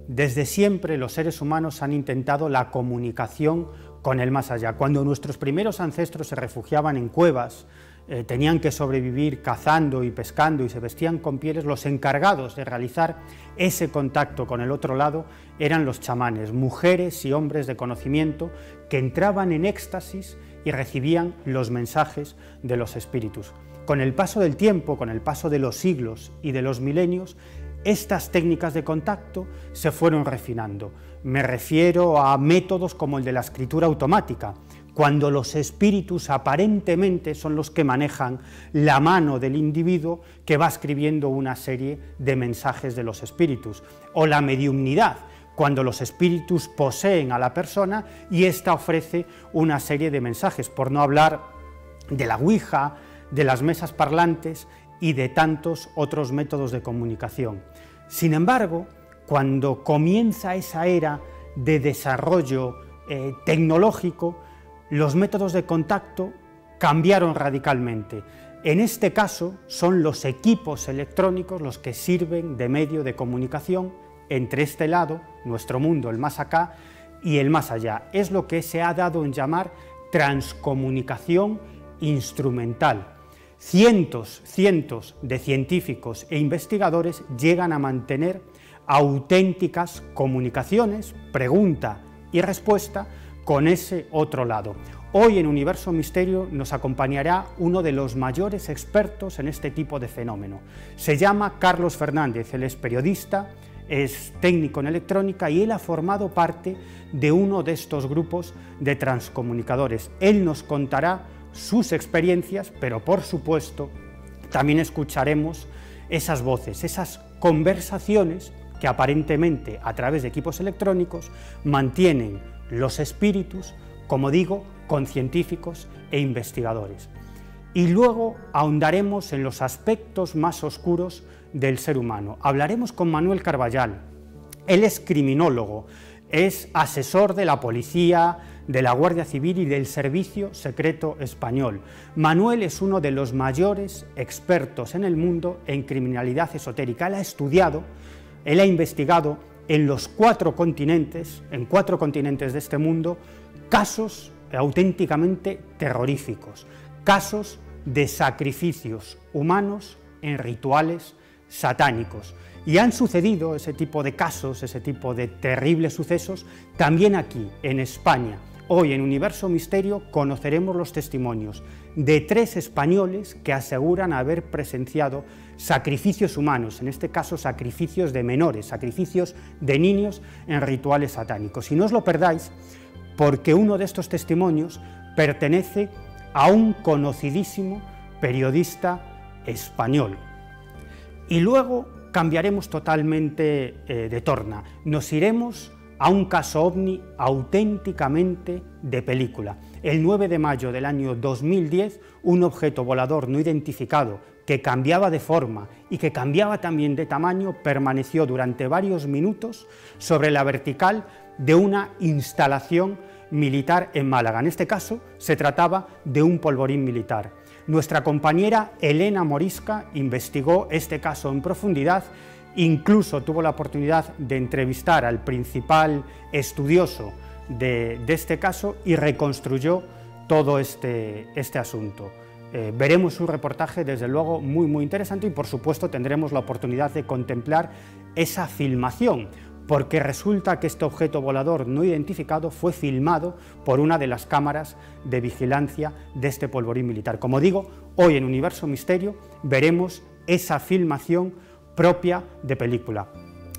Desde siempre los seres humanos han intentado la comunicación con el más allá. Cuando nuestros primeros ancestros se refugiaban en cuevas, tenían que sobrevivir cazando y pescando y se vestían con pieles, los encargados de realizar ese contacto con el otro lado eran los chamanes, mujeres y hombres de conocimiento que entraban en éxtasis y recibían los mensajes de los espíritus. Con el paso del tiempo, con el paso de los siglos y de los milenios, estas técnicas de contacto se fueron refinando. Me refiero a métodos como el de la escritura automática, cuando los espíritus aparentemente son los que manejan la mano del individuo que va escribiendo una serie de mensajes de los espíritus, o la mediumnidad, cuando los espíritus poseen a la persona y ésta ofrece una serie de mensajes, por no hablar de la ouija, de las mesas parlantes y de tantos otros métodos de comunicación. Sin embargo, cuando comienza esa era de desarrollo tecnológico, los métodos de contacto cambiaron radicalmente. En este caso, son los equipos electrónicos los que sirven de medio de comunicación entre este lado, nuestro mundo, el más acá, y el más allá. Es lo que se ha dado en llamar transcomunicación instrumental. Cientos de científicos e investigadores llegan a mantener auténticas comunicaciones, pregunta y respuesta, con ese otro lado. Hoy en Universo Misterio nos acompañará uno de los mayores expertos en este tipo de fenómeno. Se llama Carlos Fernández, él es periodista, es técnico en electrónica y él ha formado parte de uno de estos grupos de transcomunicadores. Él nos contará sus experiencias, pero por supuesto también escucharemos esas voces, esas conversaciones que aparentemente a través de equipos electrónicos mantienen los espíritus, como digo, con científicos e investigadores. Y luego ahondaremos en los aspectos más oscuros del ser humano. Hablaremos con Manuel Carballal. Él es criminólogo, es asesor de la policía, de la Guardia Civil y del Servicio Secreto Español. Manuel es uno de los mayores expertos en el mundo en criminalidad esotérica. Él ha estudiado, él ha investigado en los 4 continentes, en 4 continentes de este mundo, casos auténticamente terroríficos, casos de sacrificios humanos en rituales satánicos. Y han sucedido ese tipo de casos, ese tipo de terribles sucesos, también aquí, en España. Hoy en Universo Misterio conoceremos los testimonios de 3 españoles que aseguran haber presenciado sacrificios humanos, en este caso sacrificios de menores, sacrificios de niños en rituales satánicos. Y no os lo perdáis, porque uno de estos testimonios pertenece a un conocidísimo periodista español. Y luego cambiaremos totalmente de torna, nos iremos a un caso ovni auténticamente de película. El 9 de mayo del año 2010, un objeto volador no identificado que cambiaba de forma y que cambiaba también de tamaño permaneció durante varios minutos sobre la vertical de una instalación militar en Málaga. En este caso se trataba de un polvorín militar. Nuestra compañera Elena Morisca investigó este caso en profundidad, incluso tuvo la oportunidad de entrevistar al principal estudioso de este caso y reconstruyó todo este asunto. Veremos un reportaje desde luego muy interesante y por supuesto tendremos la oportunidad de contemplar esa filmación, porque resulta que este objeto volador no identificado fue filmado por una de las cámaras de vigilancia de este polvorín militar. Como digo, hoy en Universo Misterio veremos esa filmación propia de película.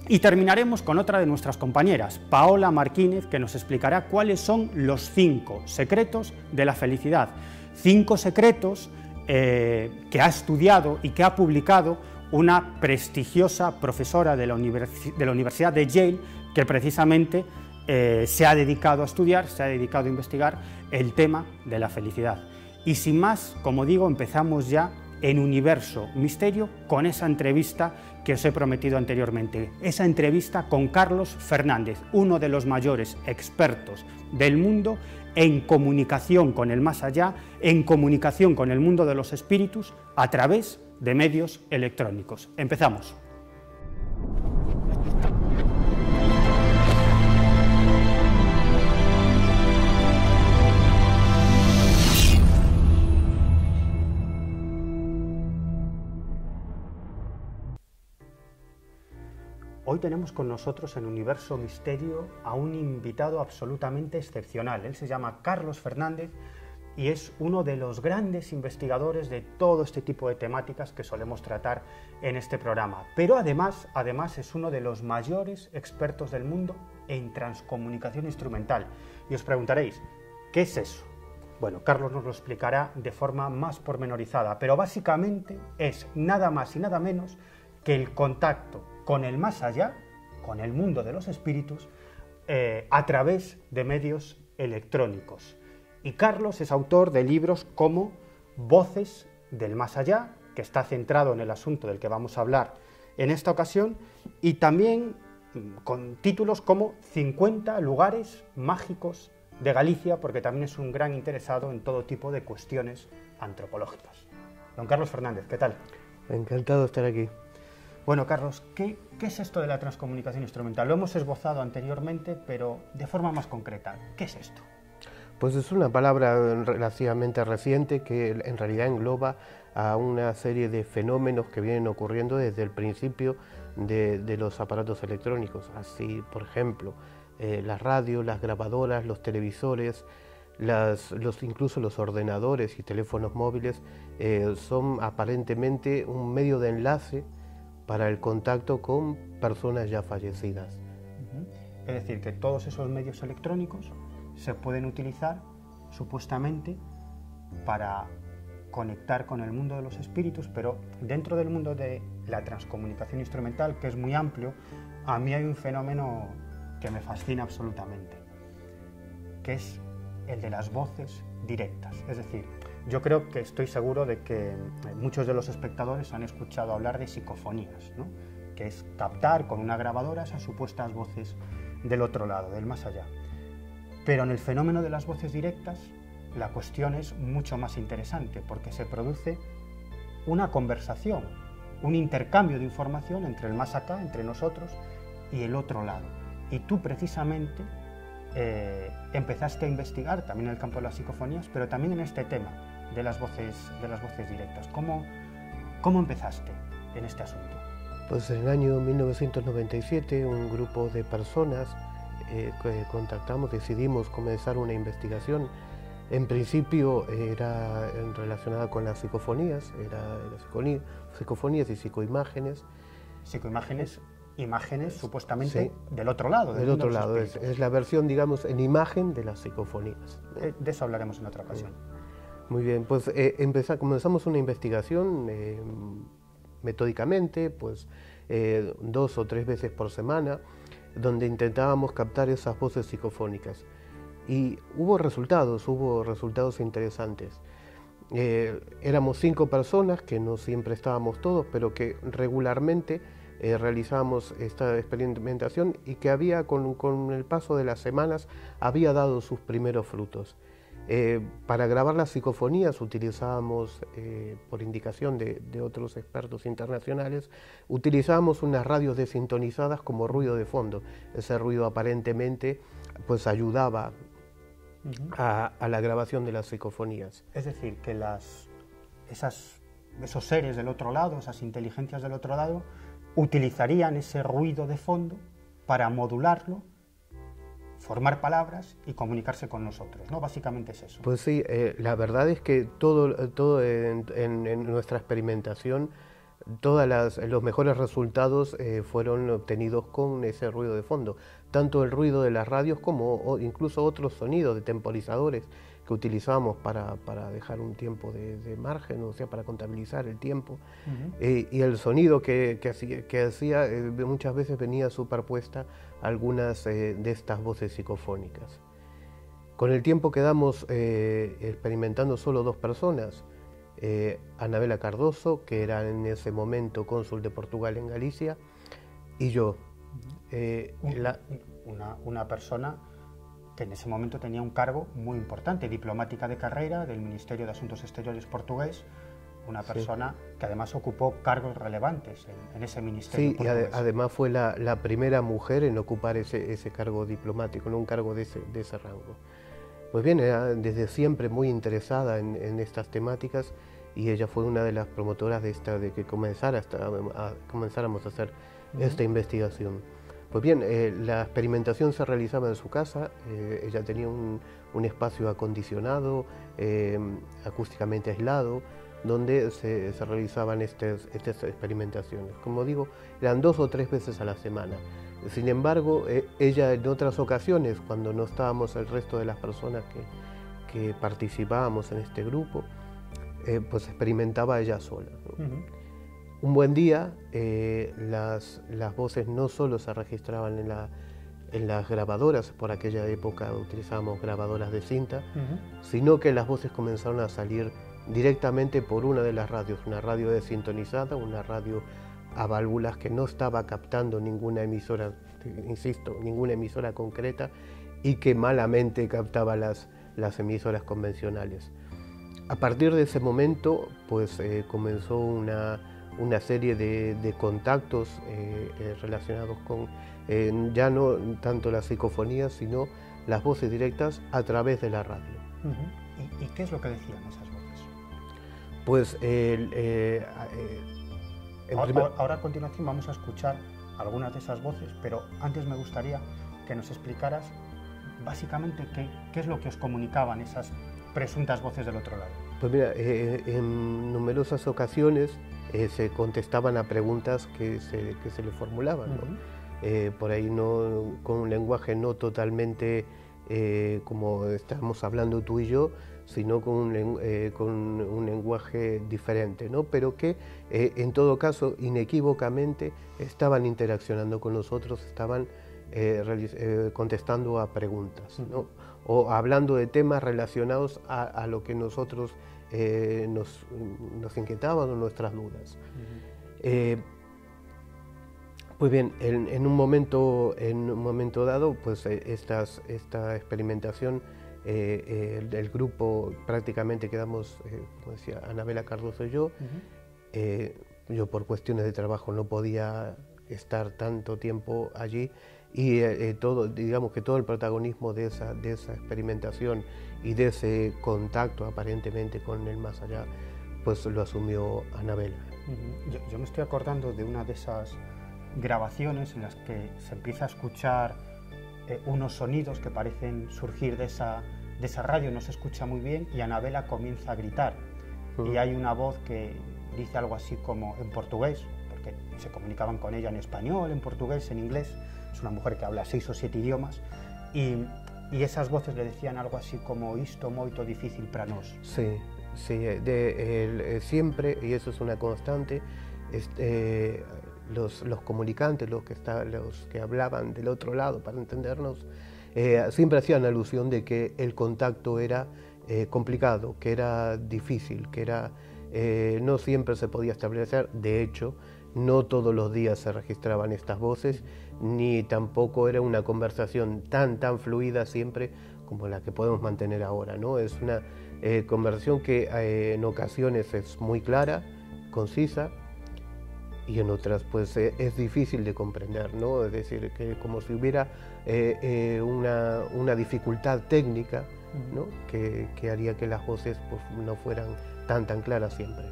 Y terminaremos con otra de nuestras compañeras, Paola Martínez, que nos explicará cuáles son los 5 secretos de la felicidad. 5 secretos que ha estudiado y que ha publicado una prestigiosa profesora de la Universidad de Yale, que precisamente se ha dedicado a estudiar, se ha dedicado a investigar el tema de la felicidad. Y sin más, como digo, empezamos ya en Universo Misterio con esa entrevista que os he prometido anteriormente, esa entrevista con Carlos Fernández, uno de los mayores expertos del mundo en comunicación con el más allá, en comunicación con el mundo de los espíritus a través de medios electrónicos. Empezamos. Hoy tenemos con nosotros en Universo Misterio a un invitado absolutamente excepcional. Él se llama Carlos Fernández y es uno de los grandes investigadores de todo este tipo de temáticas que solemos tratar en este programa. Pero además es uno de los mayores expertos del mundo en transcomunicación instrumental. Y os preguntaréis, ¿qué es eso? Bueno, Carlos nos lo explicará de forma más pormenorizada, pero básicamente es nada más y nada menos que el contacto con el más allá, con el mundo de los espíritus, a través de medios electrónicos. Y Carlos es autor de libros como Voces del Más Allá, que está centrado en el asunto del que vamos a hablar en esta ocasión, y también con títulos como 50 lugares mágicos de Galicia, porque también es un gran interesado en todo tipo de cuestiones antropológicas. Don Carlos Fernández, ¿qué tal? Encantado de estar aquí. Bueno, Carlos, ¿qué es esto de la transcomunicación instrumental? Lo hemos esbozado anteriormente, pero de forma más concreta, ¿qué es esto? Pues es una palabra relativamente reciente que en realidad engloba a una serie de fenómenos que vienen ocurriendo desde el principio de los aparatos electrónicos. Así, por ejemplo, las radios, las grabadoras, los televisores, incluso los ordenadores y teléfonos móviles son aparentemente un medio de enlace para el contacto con personas ya fallecidas. Es decir, que todos esos medios electrónicos se pueden utilizar supuestamente para conectar con el mundo de los espíritus, pero dentro del mundo de la transcomunicación instrumental, que es muy amplio, a mí hay un fenómeno que me fascina absolutamente, que es el de las voces directas. Es decir, yo creo que estoy seguro de que muchos de los espectadores han escuchado hablar de psicofonías, ¿no? Que es captar con una grabadora esas supuestas voces del otro lado, del más allá. Pero en el fenómeno de las voces directas, la cuestión es mucho más interesante, porque se produce una conversación, un intercambio de información entre el más acá, entre nosotros, y el otro lado. Y tú precisamente empezaste a investigar también en el campo de las psicofonías, pero también en este tema de las voces directas. ¿Cómo empezaste en este asunto? Pues en el año 1997 un grupo de personas que contactamos, decidimos comenzar una investigación. En principio era relacionada con las psicofonías, psicofonías y psicoimágenes. Psicoimágenes, imágenes supuestamente sí, del otro lado. Del otro lado, es la versión, digamos, en imagen de las psicofonías. De eso hablaremos en otra ocasión. Muy bien, pues comenzamos una investigación metódicamente, pues 2 o 3 veces por semana, donde intentábamos captar esas voces psicofónicas. Y hubo resultados interesantes. Éramos 5 personas, que no siempre estábamos todos, pero que regularmente realizábamos esta experimentación y que había, con el paso de las semanas, había dado sus primeros frutos. Para grabar las psicofonías utilizábamos, por indicación de otros expertos internacionales, utilizábamos unas radios desintonizadas como ruido de fondo. Ese ruido aparentemente pues ayudaba a la grabación de las psicofonías. Es decir, que esos seres del otro lado, esas inteligencias del otro lado, utilizarían ese ruido de fondo para modularlo, formar palabras y comunicarse con nosotros, ¿no? Básicamente es eso. Pues sí, la verdad es que todo en nuestra experimentación, los mejores resultados fueron obtenidos con ese ruido de fondo, tanto el ruido de las radios como incluso otros sonidos de temporizadores que utilizábamos para dejar un tiempo de margen, o sea, para contabilizar el tiempo. Y el sonido que hacía muchas veces venía superpuesta a algunas de estas voces psicofónicas. Con el tiempo quedamos experimentando solo 2 personas, Anabela Cardoso, que era en ese momento cónsul de Portugal en Galicia, y yo. Una persona que en ese momento tenía un cargo muy importante, diplomática de carrera del Ministerio de Asuntos Exteriores portugués, una persona que además ocupó cargos relevantes en ese ministerio. Sí, portugués. Y además fue la primera mujer en ocupar ese cargo diplomático, en un cargo de ese rango. Pues bien, era desde siempre muy interesada en estas temáticas, y ella fue una de las promotoras de que comenzáramos a hacer esta investigación. Pues bien, la experimentación se realizaba en su casa, ella tenía un espacio acondicionado, acústicamente aislado, donde se realizaban estas experimentaciones. Como digo, eran 2 o 3 veces a la semana. Sin embargo, ella en otras ocasiones, cuando no estábamos el resto de las personas que participábamos en este grupo, pues experimentaba ella sola, ¿no? Un buen día, las voces no solo se registraban en las grabadoras, por aquella época utilizábamos grabadoras de cinta, sino que las voces comenzaron a salir directamente por una de las radios, una radio desintonizada, una radio a válvulas que no estaba captando ninguna emisora, insisto, ninguna emisora concreta, y que malamente captaba las emisoras convencionales. A partir de ese momento, pues comenzó una serie de contactos relacionados con ya no tanto las psicofonías, sino las voces directas a través de la radio. ¿Y qué es lo que decían esas voces? Pues ahora a continuación vamos a escuchar algunas de esas voces, pero antes me gustaría que nos explicaras básicamente qué es lo que os comunicaban esas presuntas voces del otro lado. Pues mira, en numerosas ocasiones se contestaban a preguntas que se le formulaban, ¿no? Por ahí no, con un lenguaje no totalmente como estamos hablando tú y yo, sino con un lenguaje diferente, ¿no? Pero que en todo caso inequívocamente estaban interaccionando con nosotros, estaban contestando a preguntas, ¿no? O hablando de temas relacionados a lo que nosotros nos inquietaban o nuestras dudas. Pues bien, en un momento dado, pues esta experimentación, el grupo prácticamente quedamos, como decía Anabela Cardoso y yo. Yo por cuestiones de trabajo no podía estar tanto tiempo allí, y digamos que todo el protagonismo de esa experimentación y de ese contacto aparentemente con el más allá, pues lo asumió Anabela. Yo me estoy acordando de una de esas grabaciones en las que se empieza a escuchar unos sonidos que parecen surgir de esa radio, no se escucha muy bien, y Anabela comienza a gritar. Y hay una voz que dice algo así como en portugués, porque se comunicaban con ella en español, en portugués, en inglés. Es una mujer que habla 6 o 7 idiomas, y esas voces le decían algo así como isto moito difícil para nós. Sí, siempre, y eso es una constante, los comunicantes, los que hablaban del otro lado para entendernos, siempre hacían alusión de que el contacto era complicado, que era difícil, que no siempre se podía establecer. De hecho, no todos los días se registraban estas voces, ni tampoco era una conversación tan fluida siempre como la que podemos mantener ahora, ¿no? Es una conversación que en ocasiones es muy clara, concisa, y en otras pues es difícil de comprender, ¿no? Es decir, que como si hubiera una dificultad técnica, ¿no? que haría que las voces pues, no fueran tan claras siempre.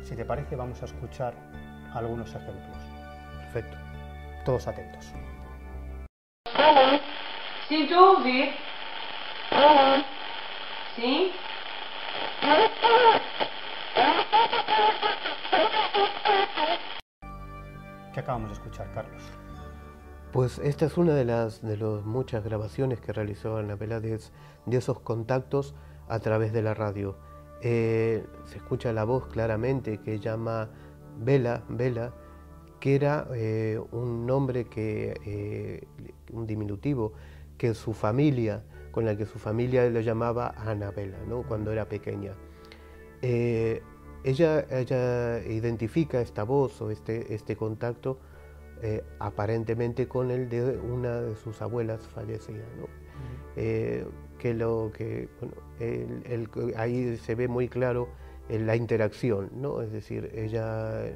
Si te parece, vamos a escuchar algunos ejemplos. Perfecto. Todos atentos. Alô, sinto ouvir. Alô, sim? ¿Qué acabamos de escuchar, Carlos? Pues esta es una de las muchas grabaciones que realizó Anabela de esos contactos a través de la radio. Se escucha la voz claramente que llama Bela, que era un nombre un diminutivo que con la que su familia le llamaba Anabela, ¿no? Cuando era pequeña. Ella identifica esta voz o este contacto aparentemente con el de una de sus abuelas fallecidas, ¿no? Ahí se ve muy claro la interacción, ¿no? Es decir,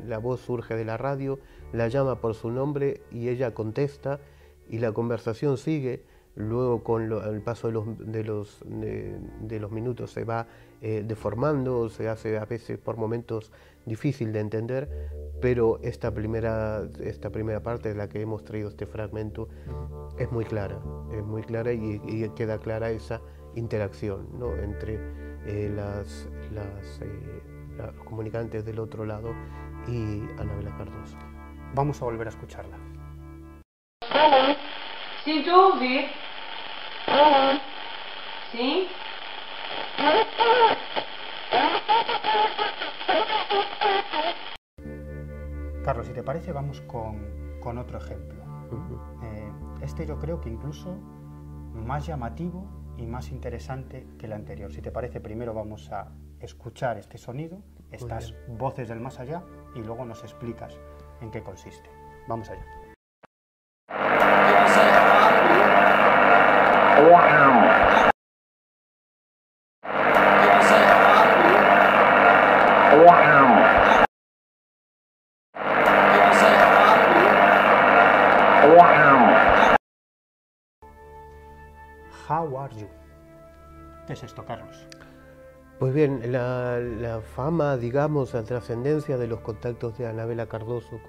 la voz surge de la radio, la llama por su nombre y ella contesta, y la conversación sigue luego con el paso de los minutos se va deformando, se hace a veces por momentos difícil de entender, pero esta primera parte de la que hemos traído este fragmento es muy clara y queda clara esa interacción, ¿no?, entre los comunicantes del otro lado y Anabela Cardoso. Vamos a volver a escucharla. Sinto ouvir. Sim? Carlos, si te parece, vamos con otro ejemplo. Este yo creo que incluso más llamativo y más interesante que el anterior. Si te parece, primero vamos a escuchar este sonido, estas voces del más allá, y luego nos explicas en qué consiste. Vamos allá. How are you? ¿Qué es esto, Carlos? Pues bien, la fama, digamos, la trascendencia de los contactos de Anabela Cardoso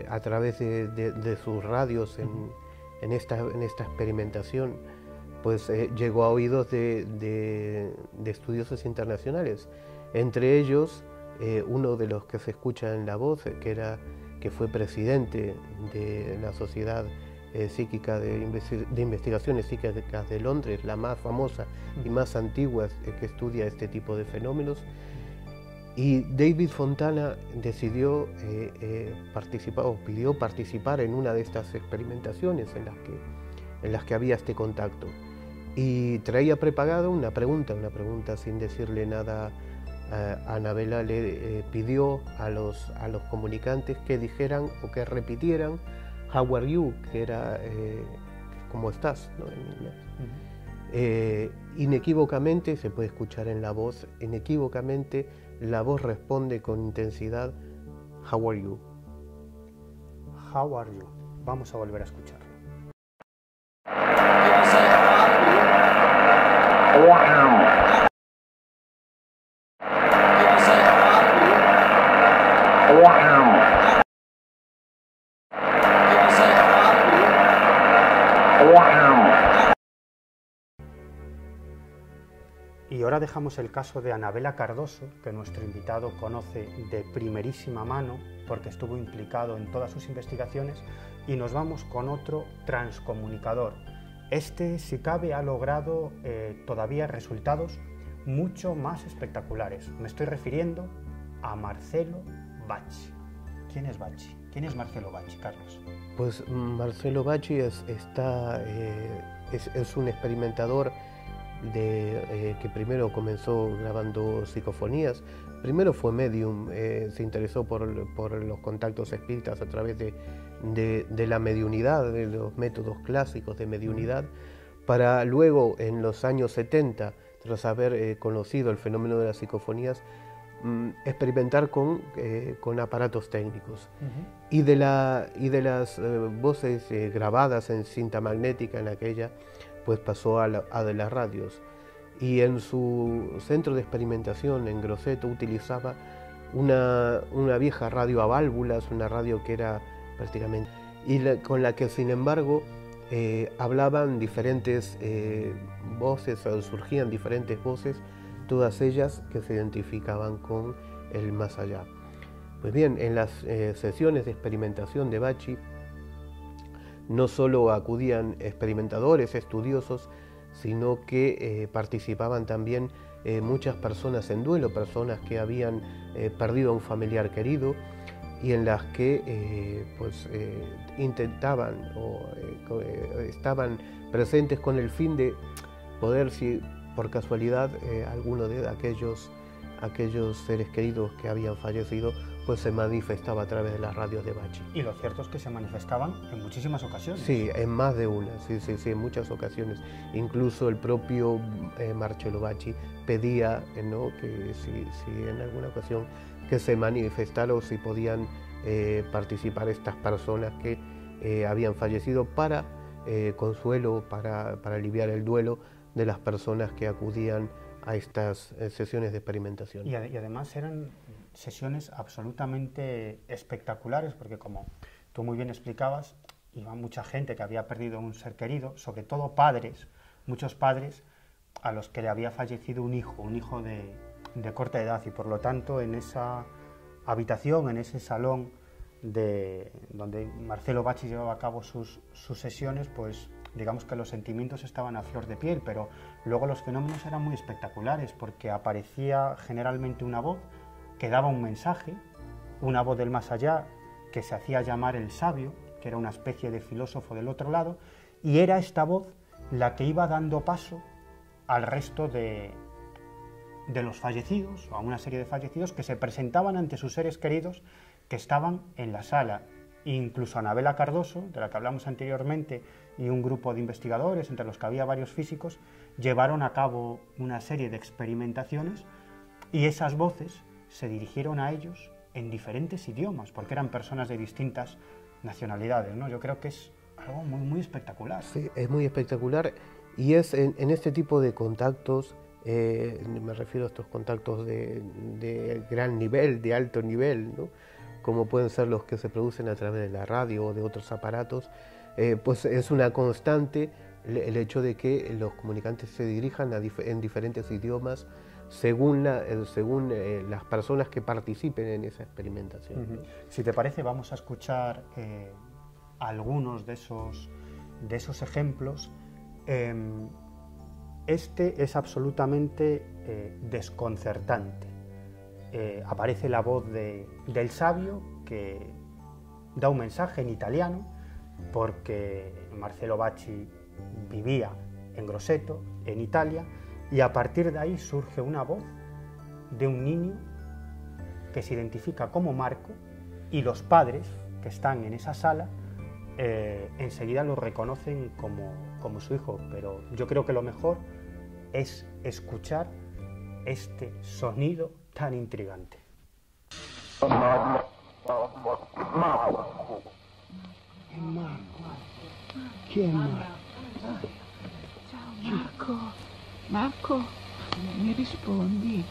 a través de sus radios en esta experimentación, pues llegó a oídos de estudiosos internacionales. Entre ellos, uno de los que se escucha en La Voz, que fue presidente de la Sociedad Psíquica de Investigaciones Psíquicas de Londres, la más famosa y más antigua que estudia este tipo de fenómenos. Y David Fontana decidió participar, o pidió participar en una de estas experimentaciones en las que había este contacto. Y traía preparada una pregunta sin decirle nada a Anabela. Le pidió a los comunicantes que dijeran o que repitieran "How are you?", que era ¿cómo estás?, ¿no?, en inglés. Inequívocamente, se puede escuchar en La Voz, inequívocamente la voz responde con intensidad "How are you?". How are you? Vamos a volver a escucharlo. Y ahora dejamos el caso de Anabela Cardoso, que nuestro invitado conoce de primerísima mano porque estuvo implicado en todas sus investigaciones, y nos vamos con otro transcomunicador. Este, si cabe, ha logrado todavía resultados mucho más espectaculares. Me estoy refiriendo a Marcelo Bacci. ¿Quién es Bacci? ¿Quién es Marcelo Bacci, Carlos? Pues Marcelo Bacci es un experimentador que primero comenzó grabando psicofonías. Primero fue medium, se interesó por los contactos espíritas a través de la mediunidad, de los métodos clásicos de mediunidad, para luego, en los años 70, tras haber conocido el fenómeno de las psicofonías, experimentar con aparatos técnicos. Y de las voces grabadas en cinta magnética en aquella, pues pasó a de las radios. Y en su centro de experimentación en Grosseto utilizaba una vieja radio a válvulas, una radio que era prácticamente... con la que, sin embargo, hablaban diferentes voces, o surgían diferentes voces, todas ellas que se identificaban con el más allá. Pues bien, en las sesiones de experimentación de Bacci, no solo acudían experimentadores, estudiosos, sino que participaban también muchas personas en duelo, personas que habían perdido a un familiar querido, y en las que intentaban o estaban presentes con el fin de poder, si por casualidad alguno de aquellos seres queridos que habían fallecido, pues se manifestaba a través de las radios de Bacci. Y lo cierto es que se manifestaban en muchísimas ocasiones. Sí, en más de una, sí, en muchas ocasiones. Incluso el propio Marcelo Bacci pedía, ¿no?, que si en alguna ocasión que se manifestara o si podían participar estas personas que habían fallecido, para consuelo para aliviar el duelo de las personas que acudían a estas sesiones de experimentación. Y además eran sesiones absolutamente espectaculares, porque como tú muy bien explicabas, iba mucha gente que había perdido un ser querido, sobre todo padres, muchos padres a los que le había fallecido un hijo de corta edad, y por lo tanto en esa habitación, en ese salón donde Marcelo Bacci llevaba a cabo sus sesiones, pues digamos que los sentimientos estaban a flor de piel, pero luego los fenómenos eran muy espectaculares, porque aparecía generalmente una voz que daba un mensaje, una voz del más allá que se hacía llamar el sabio, que era una especie de filósofo del otro lado, y era esta voz la que iba dando paso al resto de los fallecidos, o a una serie de fallecidos que se presentaban ante sus seres queridos que estaban en la sala. Incluso Anabela Cardoso, de la que hablamos anteriormente, y un grupo de investigadores, entre los que había varios físicos, llevaron a cabo una serie de experimentaciones, y esas voces se dirigieron a ellos en diferentes idiomas, porque eran personas de distintas nacionalidades, ¿no? Yo creo que es algo muy, muy espectacular. Sí, es muy espectacular, y es en este tipo de contactos, me refiero a estos contactos de gran nivel, de alto nivel, ¿no?, como pueden ser los que se producen a través de la radio o de otros aparatos, pues es una constante el hecho de que los comunicantes se dirijan en diferentes idiomas según las personas que participen en esa experimentación. Uh-huh. Si te parece, vamos a escuchar algunos de esos ejemplos. Este es absolutamente desconcertante. Aparece la voz del sabio, que da un mensaje en italiano, porque Marcelo Bacci vivía en Grosseto, en Italia, y a partir de ahí surge una voz de un niño que se identifica como Marco, y los padres que están en esa sala enseguida lo reconocen como su hijo. Pero yo creo que lo mejor es escuchar este sonido tan intrigante. Chi è Marco? Ciao Marco, mi rispondi?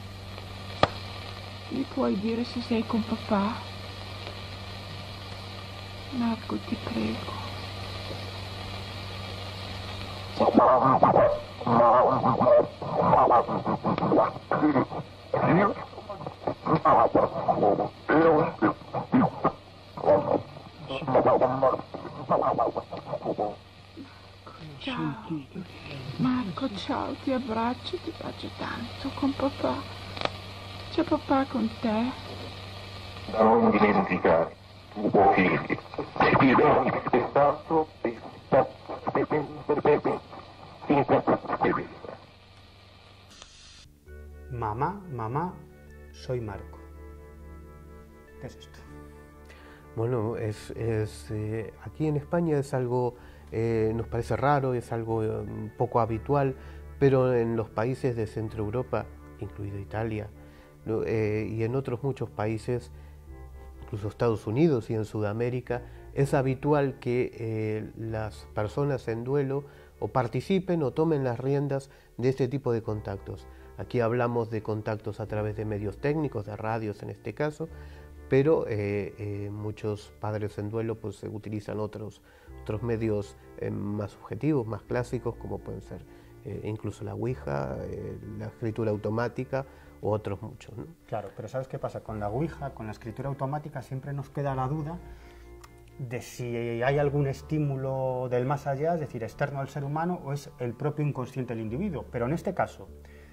Mi puoi dire se sei con papà? Marco, ti prego. Ciao Marco, ciao, ti abbraccio tanto con papà. C'è papà con te? Non dimenticare, tuo figlio, ti do rispettato Mamá, mamá, soy Marco. ¿Qué es esto? Bueno, aquí en España es algo, nos parece raro, es algo poco habitual, pero en los países de Centro Europa, incluido Italia, ¿no?, y en otros muchos países, incluso Estados Unidos y en Sudamérica, es habitual que las personas en duelo o participen o tomen las riendas de este tipo de contactos. Aquí hablamos de contactos a través de medios técnicos, de radios en este caso, pero muchos padres en duelo pues utilizan otros medios más subjetivos, más clásicos, como pueden ser incluso la Ouija, la escritura automática u otros muchos, ¿no? Claro, pero ¿sabes qué pasa? Con la Ouija, con la escritura automática, siempre nos queda la duda de si hay algún estímulo del más allá, es decir, externo al ser humano, o es el propio inconsciente del individuo. Pero en este caso,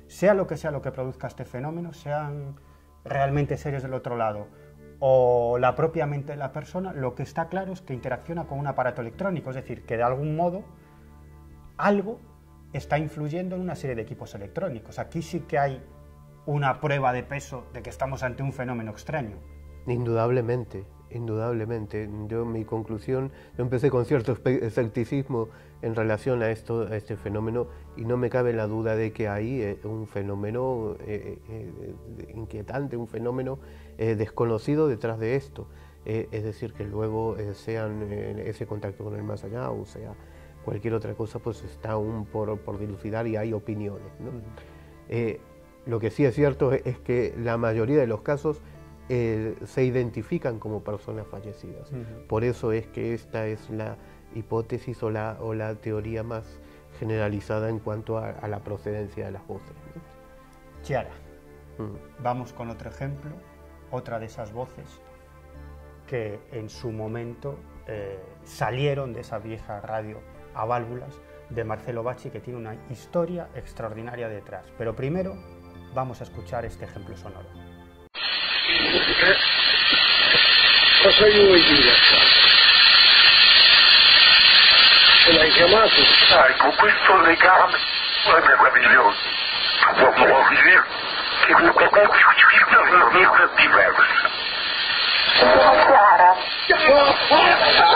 sea lo que produzca este fenómeno, sean realmente seres del otro lado o la propia mente de la persona, lo que está claro es que interacciona con un aparato electrónico, es decir, que de algún modo algo está influyendo en una serie de equipos electrónicos. Aquí sí que hay una prueba de peso de que estamos ante un fenómeno extraño. Indudablemente, indudablemente. Mi conclusión, yo empecé con cierto escepticismo en relación a este fenómeno, y no me cabe la duda de que hay un fenómeno inquietante, un fenómeno desconocido detrás de esto. Es decir, que luego sean ese contacto con el más allá cualquier otra cosa pues está aún por dilucidar y hay opiniones, ¿no? Lo que sí es cierto es que la mayoría de los casos se identifican como personas fallecidas. Por eso es que esta es la hipótesis o la teoría más generalizada en cuanto a la procedencia de las voces, ¿no? Chiara, vamos con otro ejemplo, otra de esas voces que en su momento salieron de esa vieja radio a válvulas de Marcelo Bacci, que tiene una historia extraordinaria detrás. Pero primero vamos a escuchar este ejemplo sonoro. Cosa vuoi dire? Ce l'hai chiamato? Con questo legame è meraviglioso. Vuol dire che è diverso. Chiara.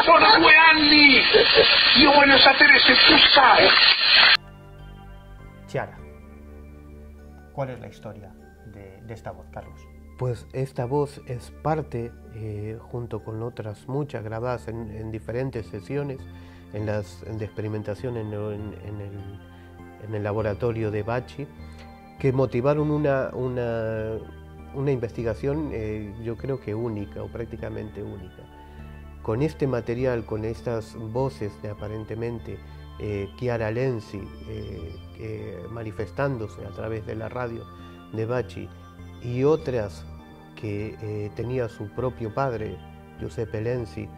Sono 2 anni! Io voglio sapere se tu sai. Chiara, ¿cuál es la historia de esta voz, Carlos? Pues esta voz es parte, junto con otras muchas grabadas en diferentes sesiones, de experimentación en el laboratorio de Bacci, que motivaron una investigación yo creo que única o prácticamente única. Con este material, con estas voces de aparentemente Chiara Lenzi manifestándose a través de la radio de Bacci y otras que tenía su propio padre, Giuseppe Lenzi,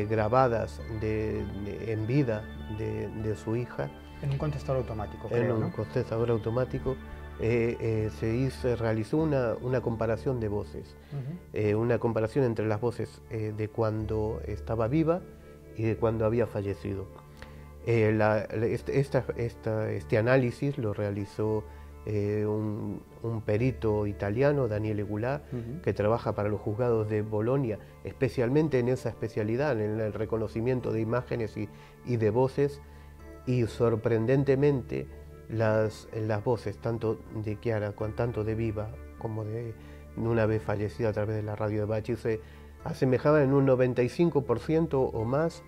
grabadas en vida de su hija. En un contestador automático, creo, En un ¿no? contestador automático se realizó una comparación de voces, una comparación entre las voces de cuando estaba viva y de cuando había fallecido. Este análisis lo realizó un perito italiano, Daniele Goulart, que trabaja para los juzgados de Bolonia, especialmente en esa especialidad, en el reconocimiento de imágenes y de voces, y sorprendentemente las voces, tanto de Chiara, tanto de viva como de una vez fallecida a través de la radio de Bacci, se asemejaban en un 95% o más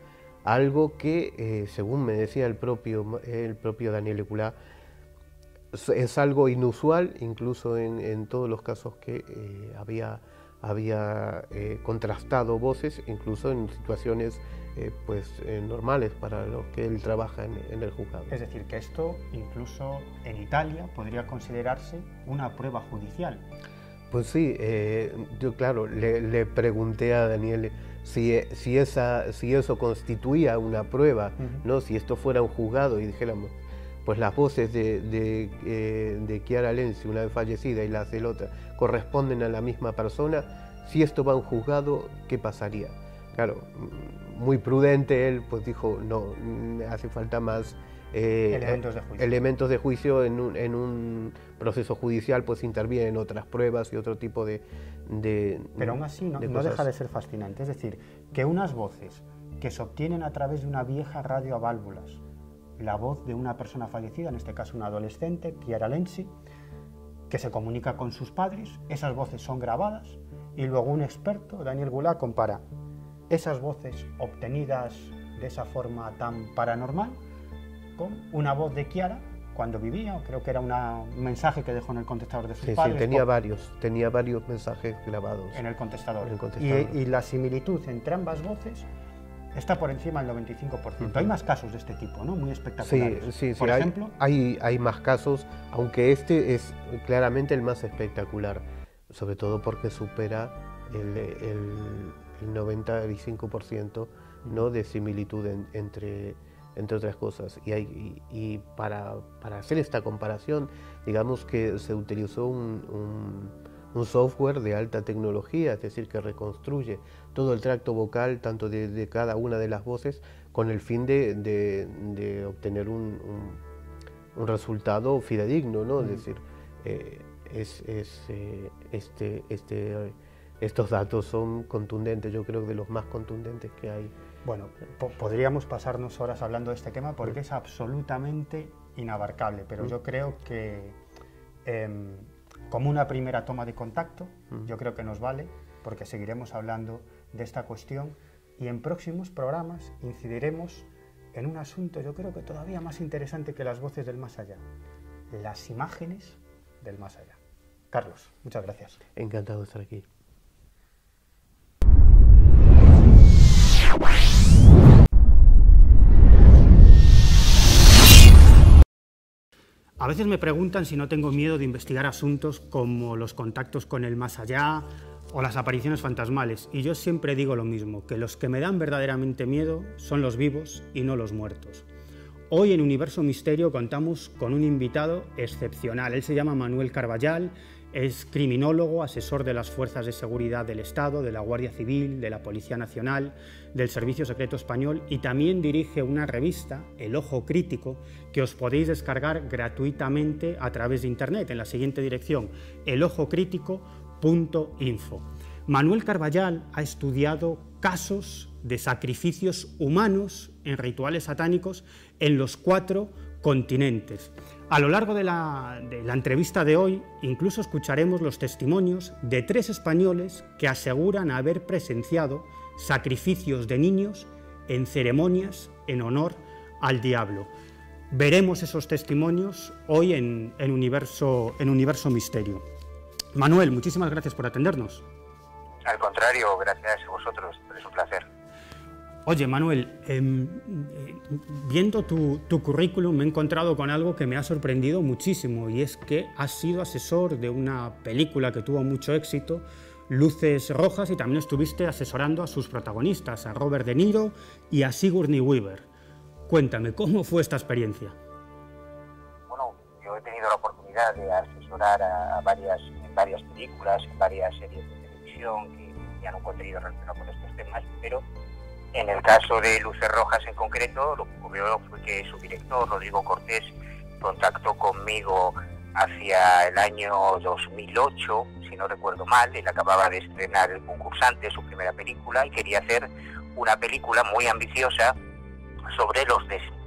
a algo que, según me decía el propio Daniele Goulart, es algo inusual, incluso en todos los casos que había contrastado voces, incluso en situaciones normales para los que él trabaja en el juzgado. Es decir, que esto incluso en Italia podría considerarse una prueba judicial. Pues sí, yo claro, le pregunté a Daniele si eso constituía una prueba, ¿no? Si esto fuera un juzgado y dijéramos, pues las voces de Chiara Lenzi, una vez fallecida, y las del otra, corresponden a la misma persona, si esto va a un juzgado, ¿qué pasaría? Claro, muy prudente él, pues dijo, no, hace falta más elementos de juicio. En un proceso judicial, pues intervienen otras pruebas y otro tipo de Pero aún así no deja de ser fascinante, es decir, que unas voces que se obtienen a través de una vieja radio a válvulas, la voz de una persona fallecida, en este caso una adolescente, Chiara Lenzi, que se comunica con sus padres, esas voces son grabadas y luego un experto, Daniel Goulart, compara esas voces obtenidas de esa forma tan paranormal con una voz de Chiara cuando vivía, creo que era un mensaje que dejó en el contestador de sus padres. Sí, tenía varios mensajes grabados en el contestador. Y Y la similitud entre ambas voces está por encima del 95%. Hay más casos de este tipo, ¿no? Muy espectaculares. Sí, por ejemplo, hay más casos, aunque este es claramente el más espectacular, sobre todo porque supera el 95%, ¿no? De similitud entre otras cosas. Y para hacer esta comparación, digamos que se utilizó un software de alta tecnología, es decir, que reconstruye todo el tracto vocal, tanto de cada una de las voces, con el fin de obtener un resultado fidedigno, ¿no? Es decir, estos datos son contundentes, yo creo que de los más contundentes que hay. Bueno, podríamos pasarnos horas hablando de este tema porque es absolutamente inabarcable, pero yo creo que como una primera toma de contacto, yo creo que nos vale, porque seguiremos hablando de esta cuestión y en próximos programas incidiremos en un asunto yo creo que todavía más interesante que las voces del más allá, las imágenes del más allá. Carlos, muchas gracias. Encantado de estar aquí. A veces me preguntan si no tengo miedo de investigar asuntos como los contactos con el más allá o las apariciones fantasmales, y yo siempre digo lo mismo, que los que me dan verdaderamente miedo son los vivos y no los muertos. Hoy en Universo Misterio contamos con un invitado excepcional. Él se llama Manuel Carballal, es criminólogo, asesor de las Fuerzas de Seguridad del Estado, de la Guardia Civil, de la Policía Nacional, del Servicio Secreto Español, y también dirige una revista, El Ojo Crítico, que os podéis descargar gratuitamente a través de internet en la siguiente dirección: elojocrítico.info. Manuel Carballal ha estudiado casos de sacrificios humanos en rituales satánicos en los 4 continentes. A lo largo de la entrevista de hoy, incluso escucharemos los testimonios de 3 españoles que aseguran haber presenciado sacrificios de niños en ceremonias en honor al diablo. Veremos esos testimonios hoy en Universo Misterio. Manuel, muchísimas gracias por atendernos. Al contrario, gracias a vosotros, es un placer. Oye, Manuel, viendo tu currículum me he encontrado con algo que me ha sorprendido muchísimo, y es que has sido asesor de una película que tuvo mucho éxito, Luces Rojas, y también estuviste asesorando a sus protagonistas, a Robert De Niro y a Sigourney Weaver. Cuéntame, ¿cómo fue esta experiencia? Bueno, yo he tenido la oportunidad de asesorar en varias películas, en varias series de televisión que tenían un contenido relacionado con estos temas, pero en el caso de Luces Rojas en concreto, lo que ocurrió fue que su director, Rodrigo Cortés, contactó conmigo hacia el año 2008, si no recuerdo mal. Él acababa de estrenar El Concursante, su primera película, y quería hacer una película muy ambiciosa sobre los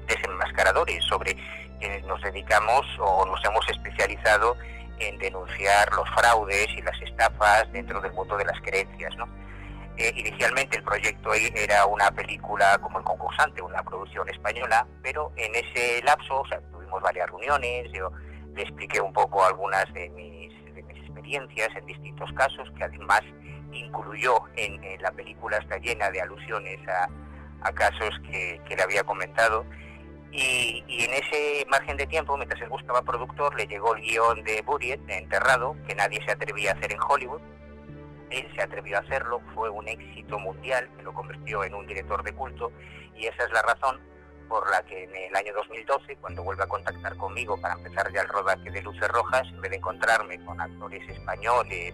desenmascaradores, sobre quienes nos dedicamos o nos hemos especializado en denunciar los fraudes y las estafas dentro del mundo de las creencias, ¿no? Inicialmente el proyecto era una película como El Concursante, una producción española, pero en ese lapso, o sea, tuvimos varias reuniones, yo le expliqué un poco algunas de mis experiencias en distintos casos, que además incluyó en la película, está llena de alusiones a casos que le había comentado, y en ese margen de tiempo, mientras él buscaba productor, le llegó el guión de Buried, de Enterrado, que nadie se atrevía a hacer en Hollywood. Él se atrevió a hacerlo, fue un éxito mundial, que lo convirtió en un director de culto, y esa es la razón por la que en el año 2012, cuando vuelve a contactar conmigo para empezar ya el rodaje de Luces Rojas, en vez de encontrarme con actores españoles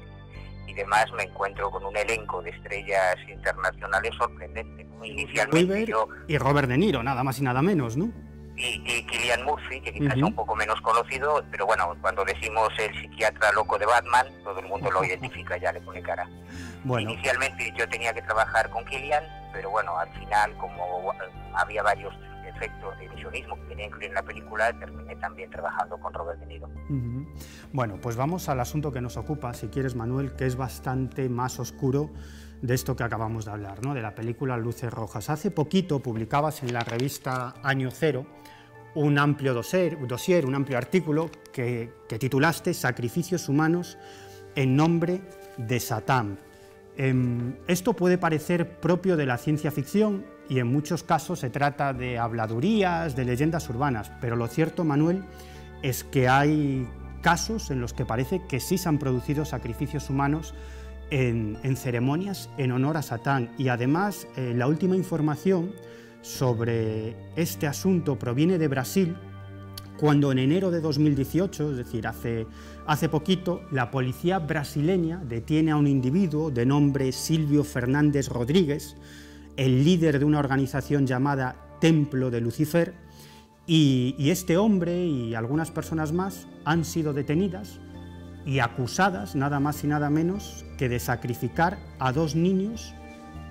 y demás, me encuentro con un elenco de estrellas internacionales sorprendente. Inicialmente yo... Y Robert De Niro, nada más y nada menos, ¿no? Y Cillian Murphy, que quizás es un poco menos conocido, pero bueno, cuando decimos el psiquiatra loco de Batman, todo el mundo lo identifica, ya le pone cara. Bueno. Inicialmente yo tenía que trabajar con Cillian, pero bueno, al final, como había varios efectos de ilusionismo que tenía que incluir en la película, terminé también trabajando con Robert De Niro. Bueno, pues vamos al asunto que nos ocupa, si quieres, Manuel, que es bastante más oscuro de esto que acabamos de hablar, ¿no? De la película Luces Rojas. Hace poquito publicabas en la revista Año Cero un amplio dossier, un amplio artículo que titulaste Sacrificios humanos en nombre de Satán. Esto puede parecer propio de la ciencia ficción y en muchos casos se trata de habladurías, de leyendas urbanas, pero lo cierto, Manuel, es que hay casos en los que parece que sí se han producido sacrificios humanos en ceremonias en honor a Satán, y además la última información sobre este asunto proviene de Brasil, cuando en enero de 2018, es decir, hace poquito, la policía brasileña detiene a un individuo de nombre Silvio Fernández Rodríguez, el líder de una organización llamada Templo de Lucifer, y este hombre y algunas personas más han sido detenidas y acusadas nada más y nada menos que de sacrificar a 2 niños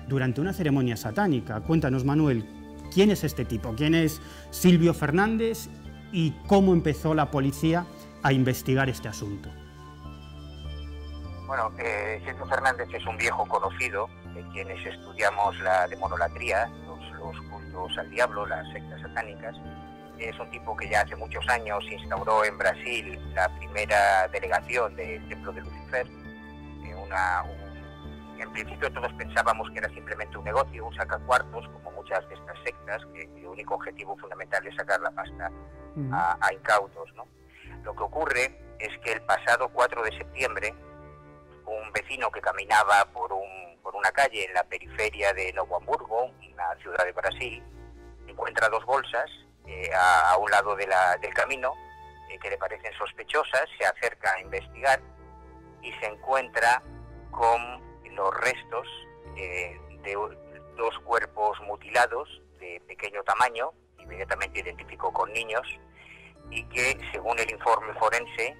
durante una ceremonia satánica. Cuéntanos, Manuel, ¿quién es este tipo? ¿Quién es Silvio Fernández y cómo empezó la policía a investigar este asunto? Bueno, Silvio Fernández es un viejo conocido de quienes estudiamos la demonolatría, los los cultos al diablo, las sectas satánicas. Es un tipo que ya hace muchos años instauró en Brasil la primera delegación del Templo de Lucifer. En principio todos pensábamos que era simplemente un negocio, un sacacuartos, como muchas de estas sectas, que el único objetivo fundamental es sacar la pasta a incautos, ¿no? Lo que ocurre es que el pasado 4 de septiembre, un vecino que caminaba por una calle en la periferia de Novo Hamburgo, una ciudad de Brasil, encuentra 2 bolsas a un lado del camino que le parecen sospechosas, se acerca a investigar y se encuentra con los restos de 2 cuerpos mutilados de pequeño tamaño, inmediatamente identificó con niños, y que según el informe forense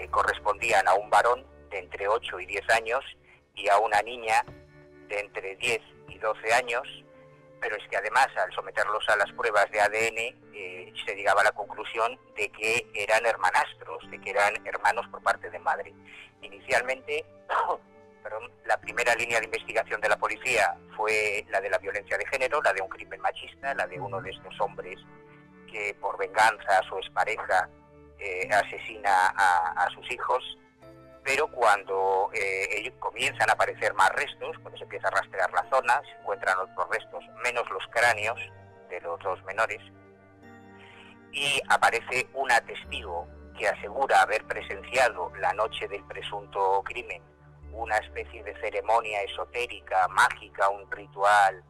correspondían a un varón de entre 8 y 10 años y a una niña de entre 10 y 12 años, pero es que además al someterlos a las pruebas de ADN se llegaba a la conclusión de que eran hermanastros, de que eran hermanos por parte de madre. Inicialmente, la primera línea de investigación de la policía fue la de la violencia de género, la de un crimen machista, la de uno de estos hombres que por venganza a su expareja asesina a sus hijos. Pero cuando ellos comienzan a aparecer más restos, cuando se empieza a rastrear la zona, se encuentran otros restos, menos los cráneos de los 2 menores, y aparece una testigo que asegura haber presenciado la noche del presunto crimen una especie de ceremonia esotérica, mágica, un ritual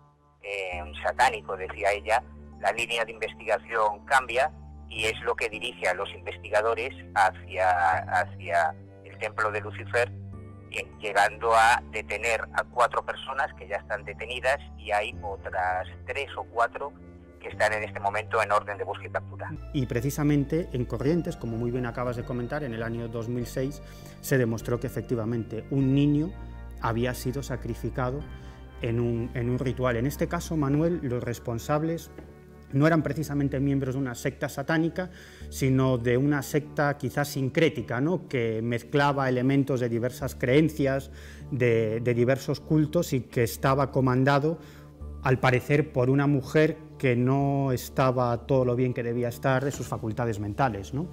satánico, decía ella. La línea de investigación cambia y es lo que dirige a los investigadores hacia el Templo de Lucifer, llegando a detener a 4 personas que ya están detenidas y hay otras 3 o 4 que están en este momento en orden de búsqueda y captura. Y precisamente en Corrientes, como muy bien acabas de comentar, en el año 2006 se demostró que efectivamente un niño había sido sacrificado en un ritual. En este caso, Manuel, los responsables no eran precisamente miembros de una secta satánica, sino de una secta quizás sincrética, ¿no?, que mezclaba elementos de diversas creencias, de diversos cultos, y que estaba comandado, al parecer, por una mujer que no estaba todo lo bien que debía estar de sus facultades mentales, ¿no?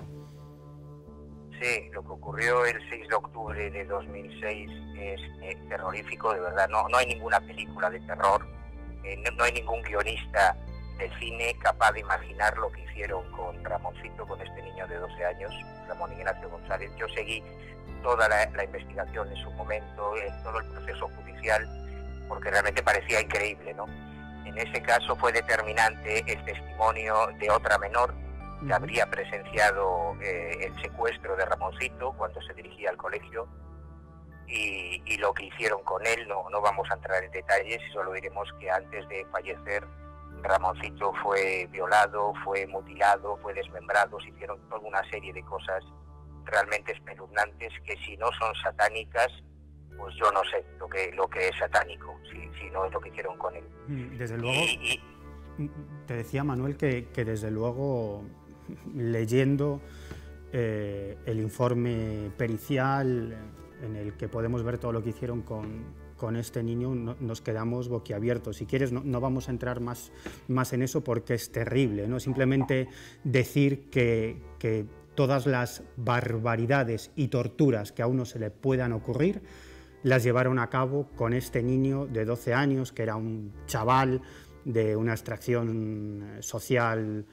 Sí, lo que ocurrió el 6 de octubre de 2006 es terrorífico, de verdad. No hay ninguna película de terror, no hay ningún guionista de cine capaz de imaginar lo que hicieron con Ramoncito, con este niño de 12 años, Ramón Ignacio González. Yo seguí toda la investigación en su momento, todo el proceso judicial, porque realmente parecía increíble, ¿no? En ese caso fue determinante el testimonio de otra menor que habría presenciado el secuestro de Ramoncito cuando se dirigía al colegio, y lo que hicieron con él. No vamos a entrar en detalles, solo diremos que antes de fallecer Ramoncito fue violado, fue mutilado, fue desmembrado, se hicieron toda una serie de cosas realmente espeluznantes que, si no son satánicas, pues yo no sé lo que es satánico, si no es lo que hicieron con él. Desde luego, te decía, Manuel, que desde luego, leyendo el informe pericial en el que podemos ver todo lo que hicieron con este niño, nos quedamos boquiabiertos. Si quieres, no vamos a entrar más en eso porque es terrible, ¿no? Simplemente decir que todas las barbaridades y torturas que a uno se le puedan ocurrir las llevaron a cabo con este niño de 12 años, que era un chaval de una extracción social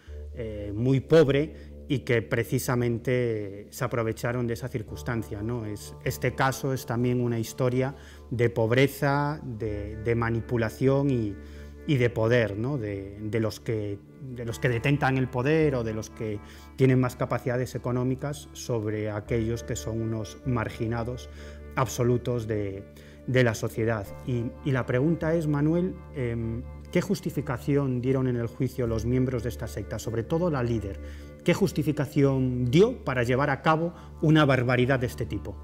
muy pobre, y que precisamente se aprovecharon de esa circunstancia, ¿no? Este caso es también una historia de pobreza, de manipulación y de poder, ¿no?, de los que detentan el poder o de los que tienen más capacidades económicas sobre aquellos que son unos marginados absolutos de la sociedad. Y la pregunta es, Manuel, ¿qué justificación dieron en el juicio los miembros de esta secta, sobre todo la líder? ¿Qué justificación dio para llevar a cabo una barbaridad de este tipo?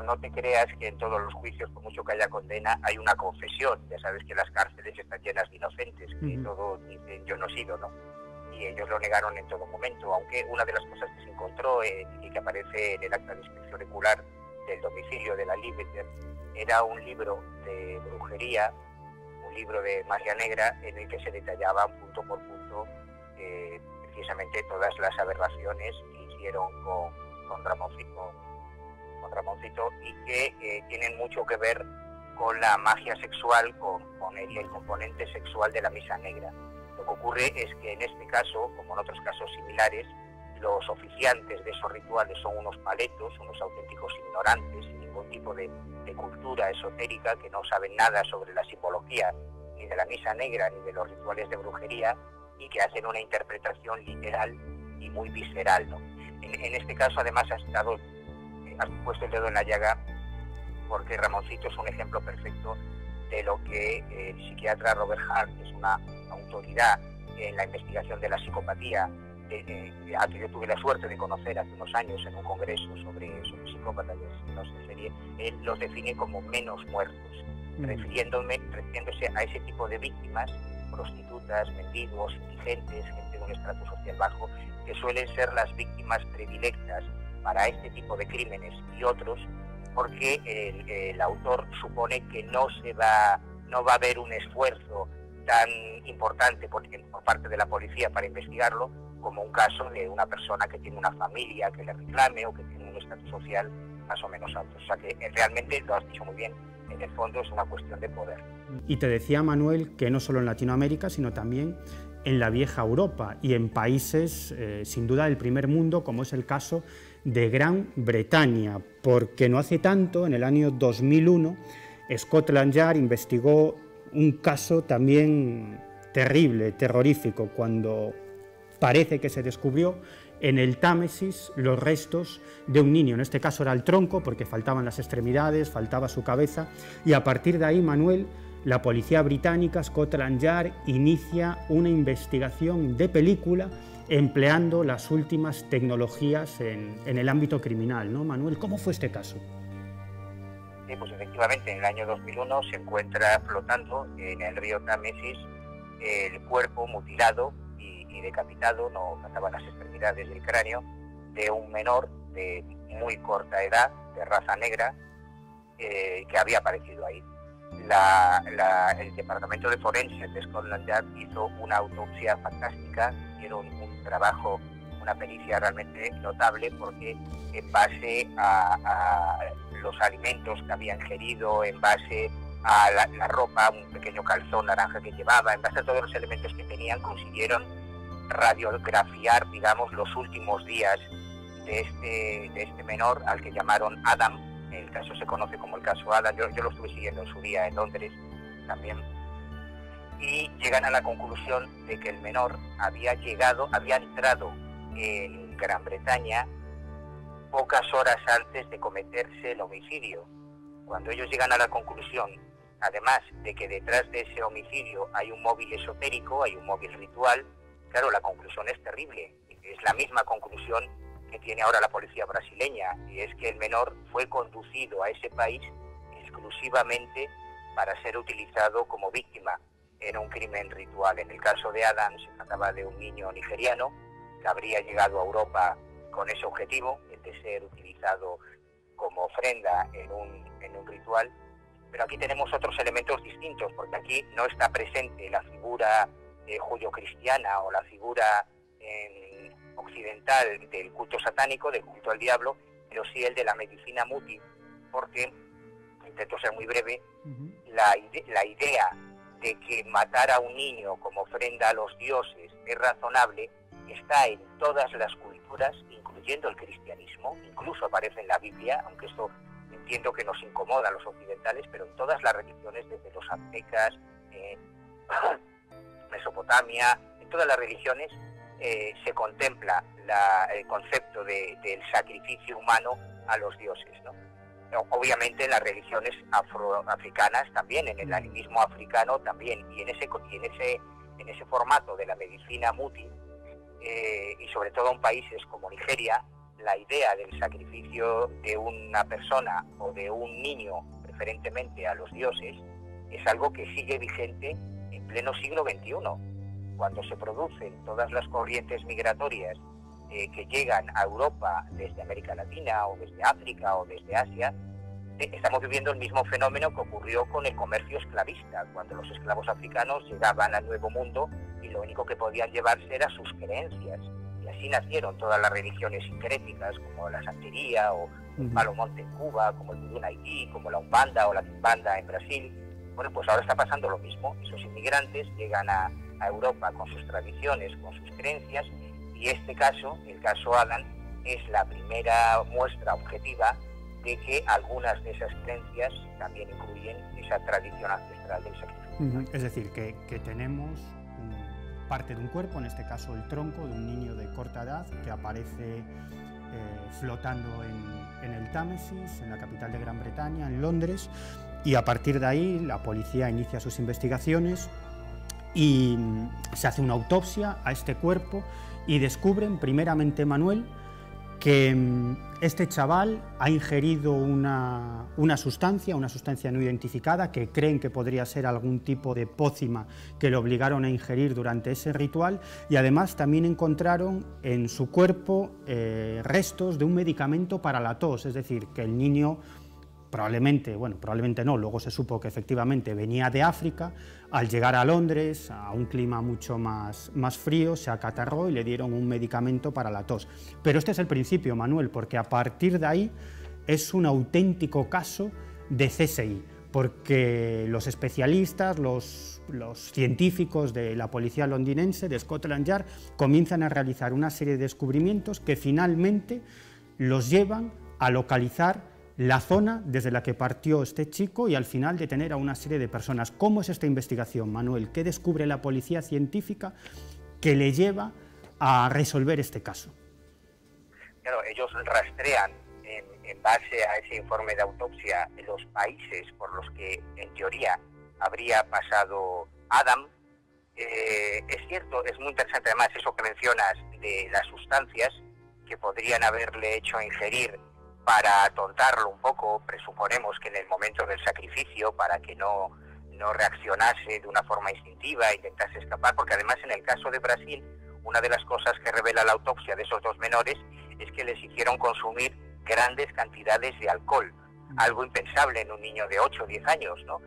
No te creas que en todos los juicios, por mucho que haya condena, hay una confesión. Ya sabes que las cárceles están llenas de inocentes, que todos dicen yo no he sido, ¿no? Y ellos lo negaron en todo momento, aunque una de las cosas que se encontró y que aparece en el acta de inspección ocular del domicilio de la Liebender era un libro de brujería, un libro de Magia Negra en el que se detallaban punto por punto precisamente todas las aberraciones que hicieron con Ramoncito y que tienen mucho que ver con la magia sexual, con el componente sexual de la misa negra. Lo que ocurre es que en este caso, como en otros casos similares, los oficiantes de esos rituales son unos paletos, unos auténticos ignorantes, sin ningún tipo de cultura esotérica, que no saben nada sobre la simbología ni de la misa negra ni de los rituales de brujería, y que hacen una interpretación literal y muy visceral, ¿no? En este caso, además, has puesto el dedo en la llaga, porque Ramoncito es un ejemplo perfecto de lo que el psiquiatra Robert Hart, que es una autoridad en la investigación de la psicopatía, a que yo tuve la suerte de conocer hace unos años en un congreso sobre psicópatas de asesinos en serie, él los define como menos muertos, refiriéndose a ese tipo de víctimas, prostitutas, mendigos, indigentes, gente de un estrato social bajo, que suelen ser las víctimas predilectas para este tipo de crímenes y otros, porque el autor supone que no va a haber un esfuerzo tan importante por parte de la policía para investigarlo como un caso de una persona que tiene una familia que le reclame o que tiene un estatus social más o menos alto. O sea que realmente, lo has dicho muy bien, en el fondo es una cuestión de poder. Y te decía, Manuel, que no solo en Latinoamérica, sino también en la vieja Europa y en países, sin duda, del primer mundo, como es el caso de Gran Bretaña, porque no hace tanto, en el año 2001, Scotland Yard investigó un caso también terrible, terrorífico, cuando parece que se descubrió en el Támesis los restos de un niño. En este caso era el tronco, porque faltaban las extremidades, faltaba su cabeza, y a partir de ahí, Manuel, la policía británica, Scotland Yard, inicia una investigación de película empleando las últimas tecnologías en el ámbito criminal, ¿no, Manuel? ¿Cómo fue este caso? Sí, pues efectivamente, en el año 2001 se encuentra flotando en el río Támesis el cuerpo mutilado y decapitado, no faltaban las extremidades del cráneo, de un menor de muy corta edad, de raza negra, que había aparecido ahí. El departamento de forenses de Scotland Yard hizo una autopsia fantástica, hicieron un trabajo, una pericia realmente notable, porque en base a los alimentos que había ingerido, en base a la ropa, un pequeño calzón naranja que llevaba, en base a todos los elementos que tenían, consiguieron radiografiar, digamos, los últimos días de este menor, al que llamaron Adam. El caso se conoce como el caso Adam. Yo lo estuve siguiendo en su día en Londres también, y llegan a la conclusión de que el menor había entrado en Gran Bretaña pocas horas antes de cometerse el homicidio. Cuando ellos llegan a la conclusión, además de que detrás de ese homicidio hay un móvil esotérico, hay un móvil ritual, claro, la conclusión es terrible. Es la misma conclusión que tiene ahora la policía brasileña, y es que el menor fue conducido a ese país exclusivamente para ser utilizado como víctima en un crimen ritual. En el caso de Adam se trataba de un niño nigeriano que habría llegado a Europa con ese objetivo, el de ser utilizado como ofrenda en un ritual. Pero aquí tenemos otros elementos distintos, porque aquí no está presente la figura judio-cristiana o la figura occidental del culto satánico, del culto al diablo, pero sí el de la medicina muti, porque, intento ser muy breve, la idea de que matar a un niño como ofrenda a los dioses es razonable está en todas las culturas, incluyendo el cristianismo, incluso aparece en la Biblia, aunque esto entiendo que nos incomoda a los occidentales, pero en todas las religiones, desde los aztecas, Mesopotamia, en todas las religiones se contempla el concepto del sacrificio humano a los dioses, ¿no? Obviamente en las religiones afroafricanas también, en el animismo africano también, y en ese formato de la medicina muti, y sobre todo en países como Nigeria, la idea del sacrificio de una persona o de un niño, preferentemente a los dioses, es algo que sigue vigente en pleno siglo XXI, cuando se producen todas las corrientes migratorias que llegan a Europa desde América Latina o desde África o desde Asia. estamos viviendo el mismo fenómeno que ocurrió con el comercio esclavista, cuando los esclavos africanos llegaban al Nuevo Mundo y lo único que podían llevarse era sus creencias. Y así nacieron todas las religiones sincréticas, como la santería o el Palo Monte en Cuba, como el vudú en Haití, como la Umbanda o la Quimbanda en Brasil. Bueno, pues ahora está pasando lo mismo. Esos inmigrantes llegan a Europa con sus tradiciones, con sus creencias, y este caso, el caso Adam, es la primera muestra objetiva de que algunas de esas creencias también incluyen esa tradición ancestral del sacrificio. Es decir, que tenemos parte de un cuerpo, en este caso el tronco de un niño de corta edad que aparece flotando en el Támesis, en la capital de Gran Bretaña, en Londres, y a partir de ahí la policía inicia sus investigaciones y se hace una autopsia a este cuerpo y descubren primeramente, Manuel, que este chaval ha ingerido una sustancia no identificada, que creen que podría ser algún tipo de pócima que le obligaron a ingerir durante ese ritual, y además también encontraron en su cuerpo restos de un medicamento para la tos, es decir, que el niño probablemente no, luego se supo que efectivamente venía de África. Al llegar a Londres, a un clima mucho más frío, se acatarró y le dieron un medicamento para la tos. Pero este es el principio, Manuel, porque a partir de ahí es un auténtico caso de CSI, porque los especialistas, los científicos de la policía londinense, de Scotland Yard, comienzan a realizar una serie de descubrimientos que finalmente los llevan a localizar la zona desde la que partió este chico y al final detener a una serie de personas. ¿Cómo es esta investigación, Manuel? ¿Qué descubre la policía científica que le lleva a resolver este caso? Claro, ellos rastrean en base a ese informe de autopsia los países por los que en teoría habría pasado Adam. Es cierto, es muy interesante además eso que mencionas de las sustancias que podrían haberle hecho ingerir para atontarlo un poco, presuponemos que en el momento del sacrificio, para que no reaccionase de una forma instintiva e intentase escapar, porque además en el caso de Brasil, una de las cosas que revela la autopsia de esos dos menores es que les hicieron consumir grandes cantidades de alcohol, algo impensable en un niño de 8 o 10 años, ¿no?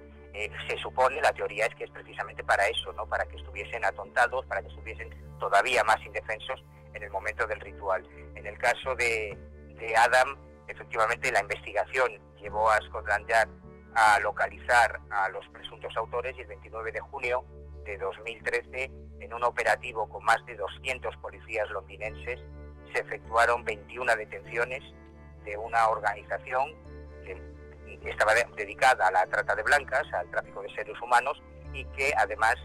Se supone, la teoría es que es precisamente para eso, ¿no? Para que estuviesen atontados, para que estuviesen todavía más indefensos en el momento del ritual. En el caso de Adam, efectivamente la investigación llevó a Scotland Yard a localizar a los presuntos autores y el 29 de junio de 2013, en un operativo con más de 200 policías londinenses, se efectuaron 21 detenciones de una organización que estaba dedicada a la trata de blancas, al tráfico de seres humanos, y que además,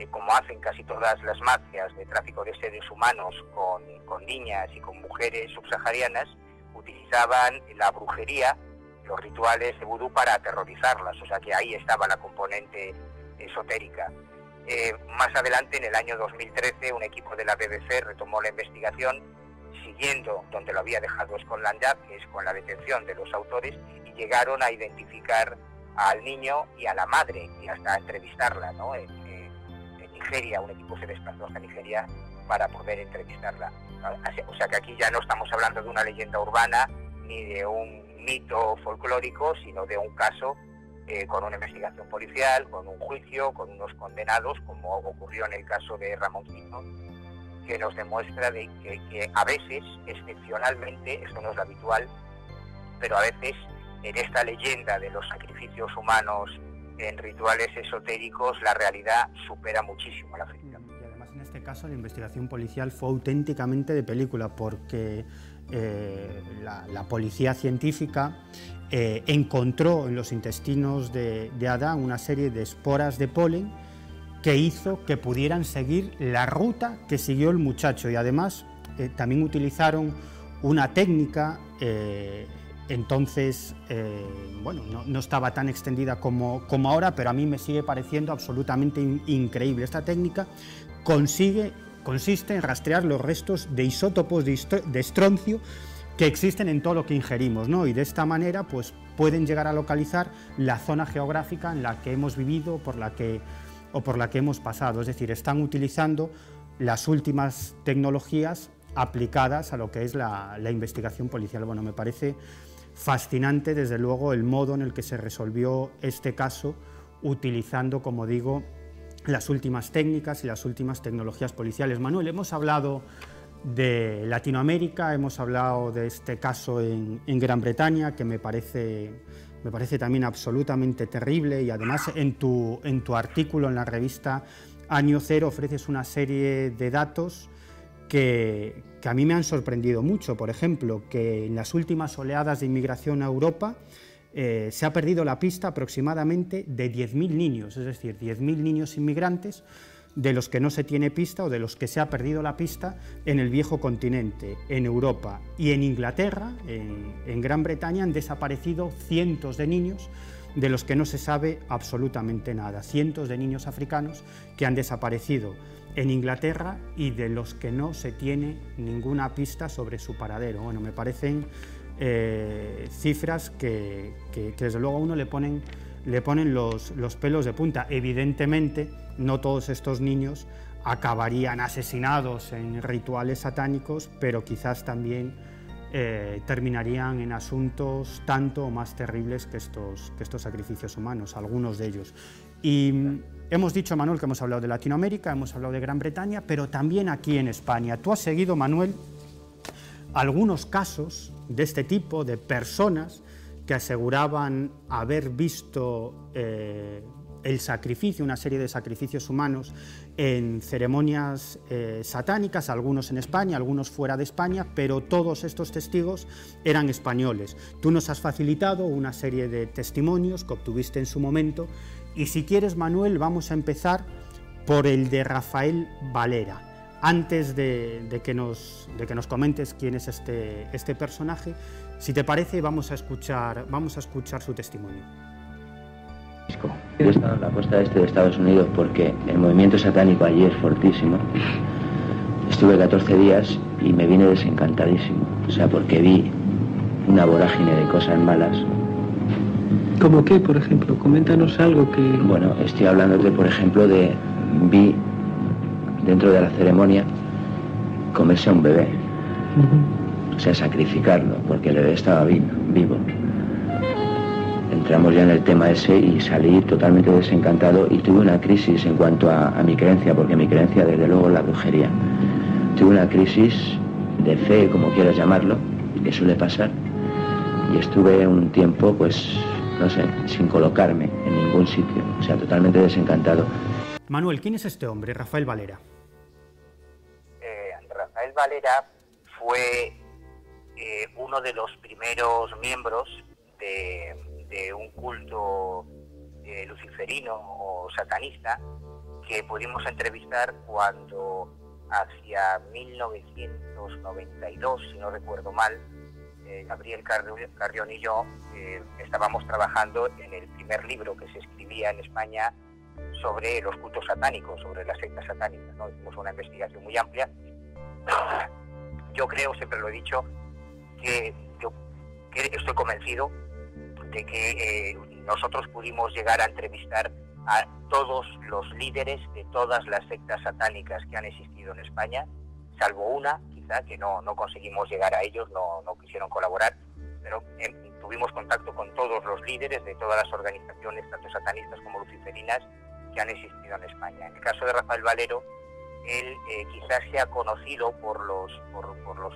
como hacen casi todas las mafias de tráfico de seres humanos con niñas y con mujeres subsaharianas, utilizaban la brujería, los rituales de vudú para aterrorizarlas, o sea que ahí estaba la componente esotérica. Más adelante, en el año 2013, un equipo de la BBC retomó la investigación, siguiendo donde lo había dejado Scotland Yard, que es con la detención de los autores, y llegaron a identificar al niño y a la madre, y hasta a entrevistarla, ¿no? En Nigeria, un equipo se desplazó hasta Nigeria para poder entrevistarla. O sea que aquí ya no estamos hablando de una leyenda urbana ni de un mito folclórico, sino de un caso con una investigación policial, con un juicio, con unos condenados, como ocurrió en el caso de Ramoncito, que nos demuestra de que a veces, excepcionalmente, esto no es lo habitual, pero a veces en esta leyenda de los sacrificios humanos en rituales esotéricos, la realidad supera muchísimo la ficción. Y además en este caso la investigación policial fue auténticamente de película, porque la policía científica encontró en los intestinos de Adán una serie de esporas de polen que hizo que pudieran seguir la ruta que siguió el muchacho, y además también utilizaron una técnica, entonces, bueno, no estaba tan extendida como ahora, pero a mí me sigue pareciendo absolutamente increíble. Esta técnica consiste en rastrear los restos de isótopos de estroncio que existen en todo lo que ingerimos, ¿no? Y de esta manera pues pueden llegar a localizar la zona geográfica en la que hemos vivido o por la que hemos pasado. Es decir, están utilizando las últimas tecnologías aplicadas a lo que es la investigación policial. Bueno, me parece fascinante, desde luego, el modo en el que se resolvió este caso, utilizando, como digo, las últimas técnicas y las últimas tecnologías policiales. Manuel, hemos hablado de Latinoamérica, hemos hablado de este caso en Gran Bretaña, que me parece también absolutamente terrible, y además en tu artículo en la revista Año Cero ofreces una serie de datos que a mí me han sorprendido mucho. Por ejemplo, que en las últimas oleadas de inmigración a Europa se ha perdido la pista aproximadamente de 10.000 niños, es decir, 10.000 niños inmigrantes de los que no se tiene pista o de los que se ha perdido la pista en el viejo continente, en Europa. Y en Inglaterra, en Gran Bretaña, han desaparecido cientos de niños de los que no se sabe absolutamente nada. Cientos de niños africanos que han desaparecido en Inglaterra y de los que no se tiene ninguna pista sobre su paradero. Bueno, me parecen cifras que desde luego a uno le ponen los pelos de punta. Evidentemente, no todos estos niños acabarían asesinados en rituales satánicos, pero quizás también terminarían en asuntos tanto o más terribles que estos sacrificios humanos, algunos de ellos. Y hemos dicho, Manuel, que hemos hablado de Latinoamérica, hemos hablado de Gran Bretaña, pero también aquí en España. Tú has seguido, Manuel, algunos casos de este tipo, de personas que aseguraban haber visto el sacrificio, una serie de sacrificios humanos en ceremonias satánicas, algunos en España, algunos fuera de España, pero todos estos testigos eran españoles. Tú nos has facilitado una serie de testimonios que obtuviste en su momento, y si quieres, Manuel, vamos a empezar por el de Rafael Valera. Antes de que nos comentes quién es este personaje, si te parece, vamos a escuchar su testimonio. La costa este de Estados Unidos, porque el movimiento satánico allí es fortísimo. Estuve 14 días y me vine desencantadísimo, o sea, porque vi una vorágine de cosas malas. ¿Cómo qué, por ejemplo? Coméntanos algo que... Bueno, estoy hablándote, por ejemplo, vi dentro de la ceremonia comerse a un bebé, o sea, sacrificarlo, porque el bebé estaba vivo. Entramos ya en el tema ese y salí totalmente desencantado y tuve una crisis en cuanto a mi creencia, porque mi creencia, desde luego, es la brujería. Tuve una crisis de fe, como quieras llamarlo, que suele pasar, y estuve un tiempo, pues, no sé, sin colocarme en ningún sitio, o sea, totalmente desencantado. Manuel, ¿quién es este hombre, Rafael Valera? Rafael Valera fue uno de los primeros miembros de un culto luciferino o satanista que pudimos entrevistar cuando hacia 1992, si no recuerdo mal, Gabriel Carrión y yo estábamos trabajando en el primer libro que se escribía en España sobre los cultos satánicos, sobre las sectas satánicas, ¿no? Hicimos una investigación muy amplia. Yo creo, siempre lo he dicho, que estoy convencido de que nosotros pudimos llegar a entrevistar a todos los líderes de todas las sectas satánicas que han existido en España, salvo una, quizá, que no conseguimos llegar a ellos, no quisieron colaborar, pero tuvimos contacto con todos los líderes de todas las organizaciones, tanto satanistas como luciferinas, que han existido en España. En el caso de Rafael Valero, él quizás sea conocido por los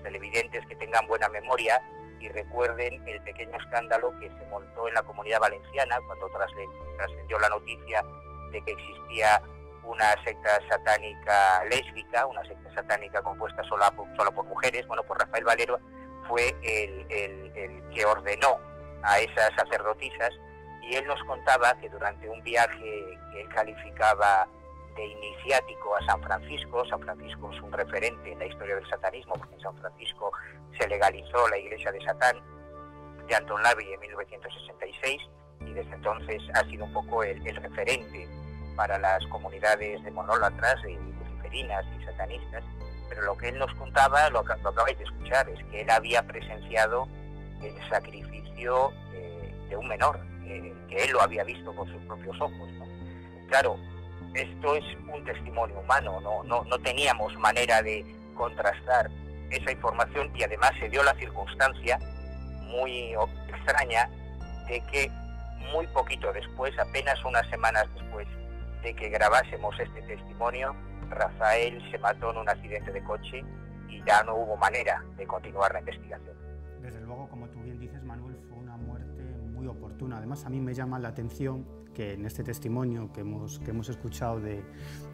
televidentes que tengan buena memoria y recuerden el pequeño escándalo que se montó en la Comunidad Valenciana cuando trascendió la noticia de que existía una secta satánica lésbica, una secta satánica compuesta solo por mujeres. Bueno, pues Rafael Valero fue el que ordenó a esas sacerdotisas, y él nos contaba que durante un viaje que él calificaba de iniciático a San Francisco es un referente en la historia del satanismo, porque en San Francisco se legalizó la iglesia de Satán de Anton LaVey en 1966, y desde entonces ha sido un poco el referente para las comunidades demonólatras y luciferinas y satanistas. Pero lo que él nos contaba, lo acabáis de escuchar, es que él había presenciado el sacrificio de un menor, que él lo había visto con sus propios ojos, ¿no? Claro, esto es un testimonio humano, no teníamos manera de contrastar esa información, y además se dio la circunstancia muy extraña de que muy poquito después, apenas unas semanas después de que grabásemos este testimonio, Rafael se mató en un accidente de coche y ya no hubo manera de continuar la investigación. Desde luego, como tú bien dices, Manuel, fue una muerte muy oportuna. Además, a mí me llama la atención que en este testimonio que hemos escuchado de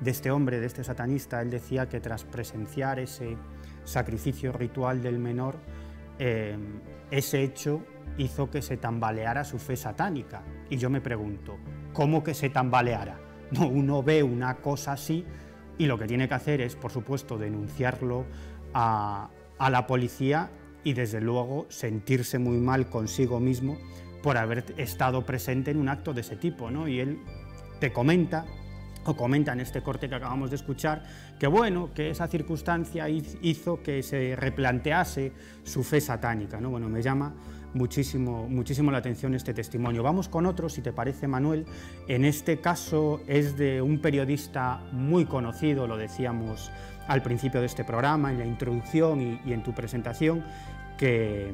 este hombre, de este satanista, él decía que tras presenciar ese sacrificio ritual del menor, ese hecho hizo que se tambaleara su fe satánica. Y yo me pregunto, ¿cómo que se tambaleara? No, uno ve una cosa así y lo que tiene que hacer es, por supuesto, denunciarlo a la policía y, desde luego, sentirse muy mal consigo mismo por haber estado presente en un acto de ese tipo, ¿no? Y él te comenta en este corte que acabamos de escuchar, que bueno, que esa circunstancia hizo que se replantease su fe satánica, ¿no? Bueno, me llama muchísimo la atención este testimonio. Vamos con otro, si te parece, Manuel. En este caso es de un periodista muy conocido, lo decíamos al principio de este programa, en la introducción y en tu presentación, que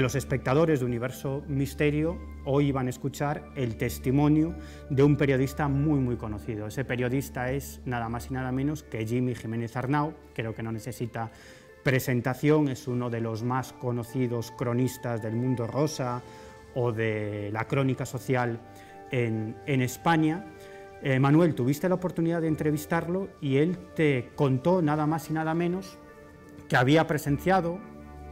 los espectadores de Universo Misterio hoy van a escuchar el testimonio de un periodista muy conocido. Ese periodista es nada más y nada menos que Jimmy Jiménez Arnau. Creo que no necesita presentación, es uno de los más conocidos cronistas del mundo rosa o de la crónica social en España. Manuel, tuviste la oportunidad de entrevistarlo y él te contó nada más y nada menos que había presenciado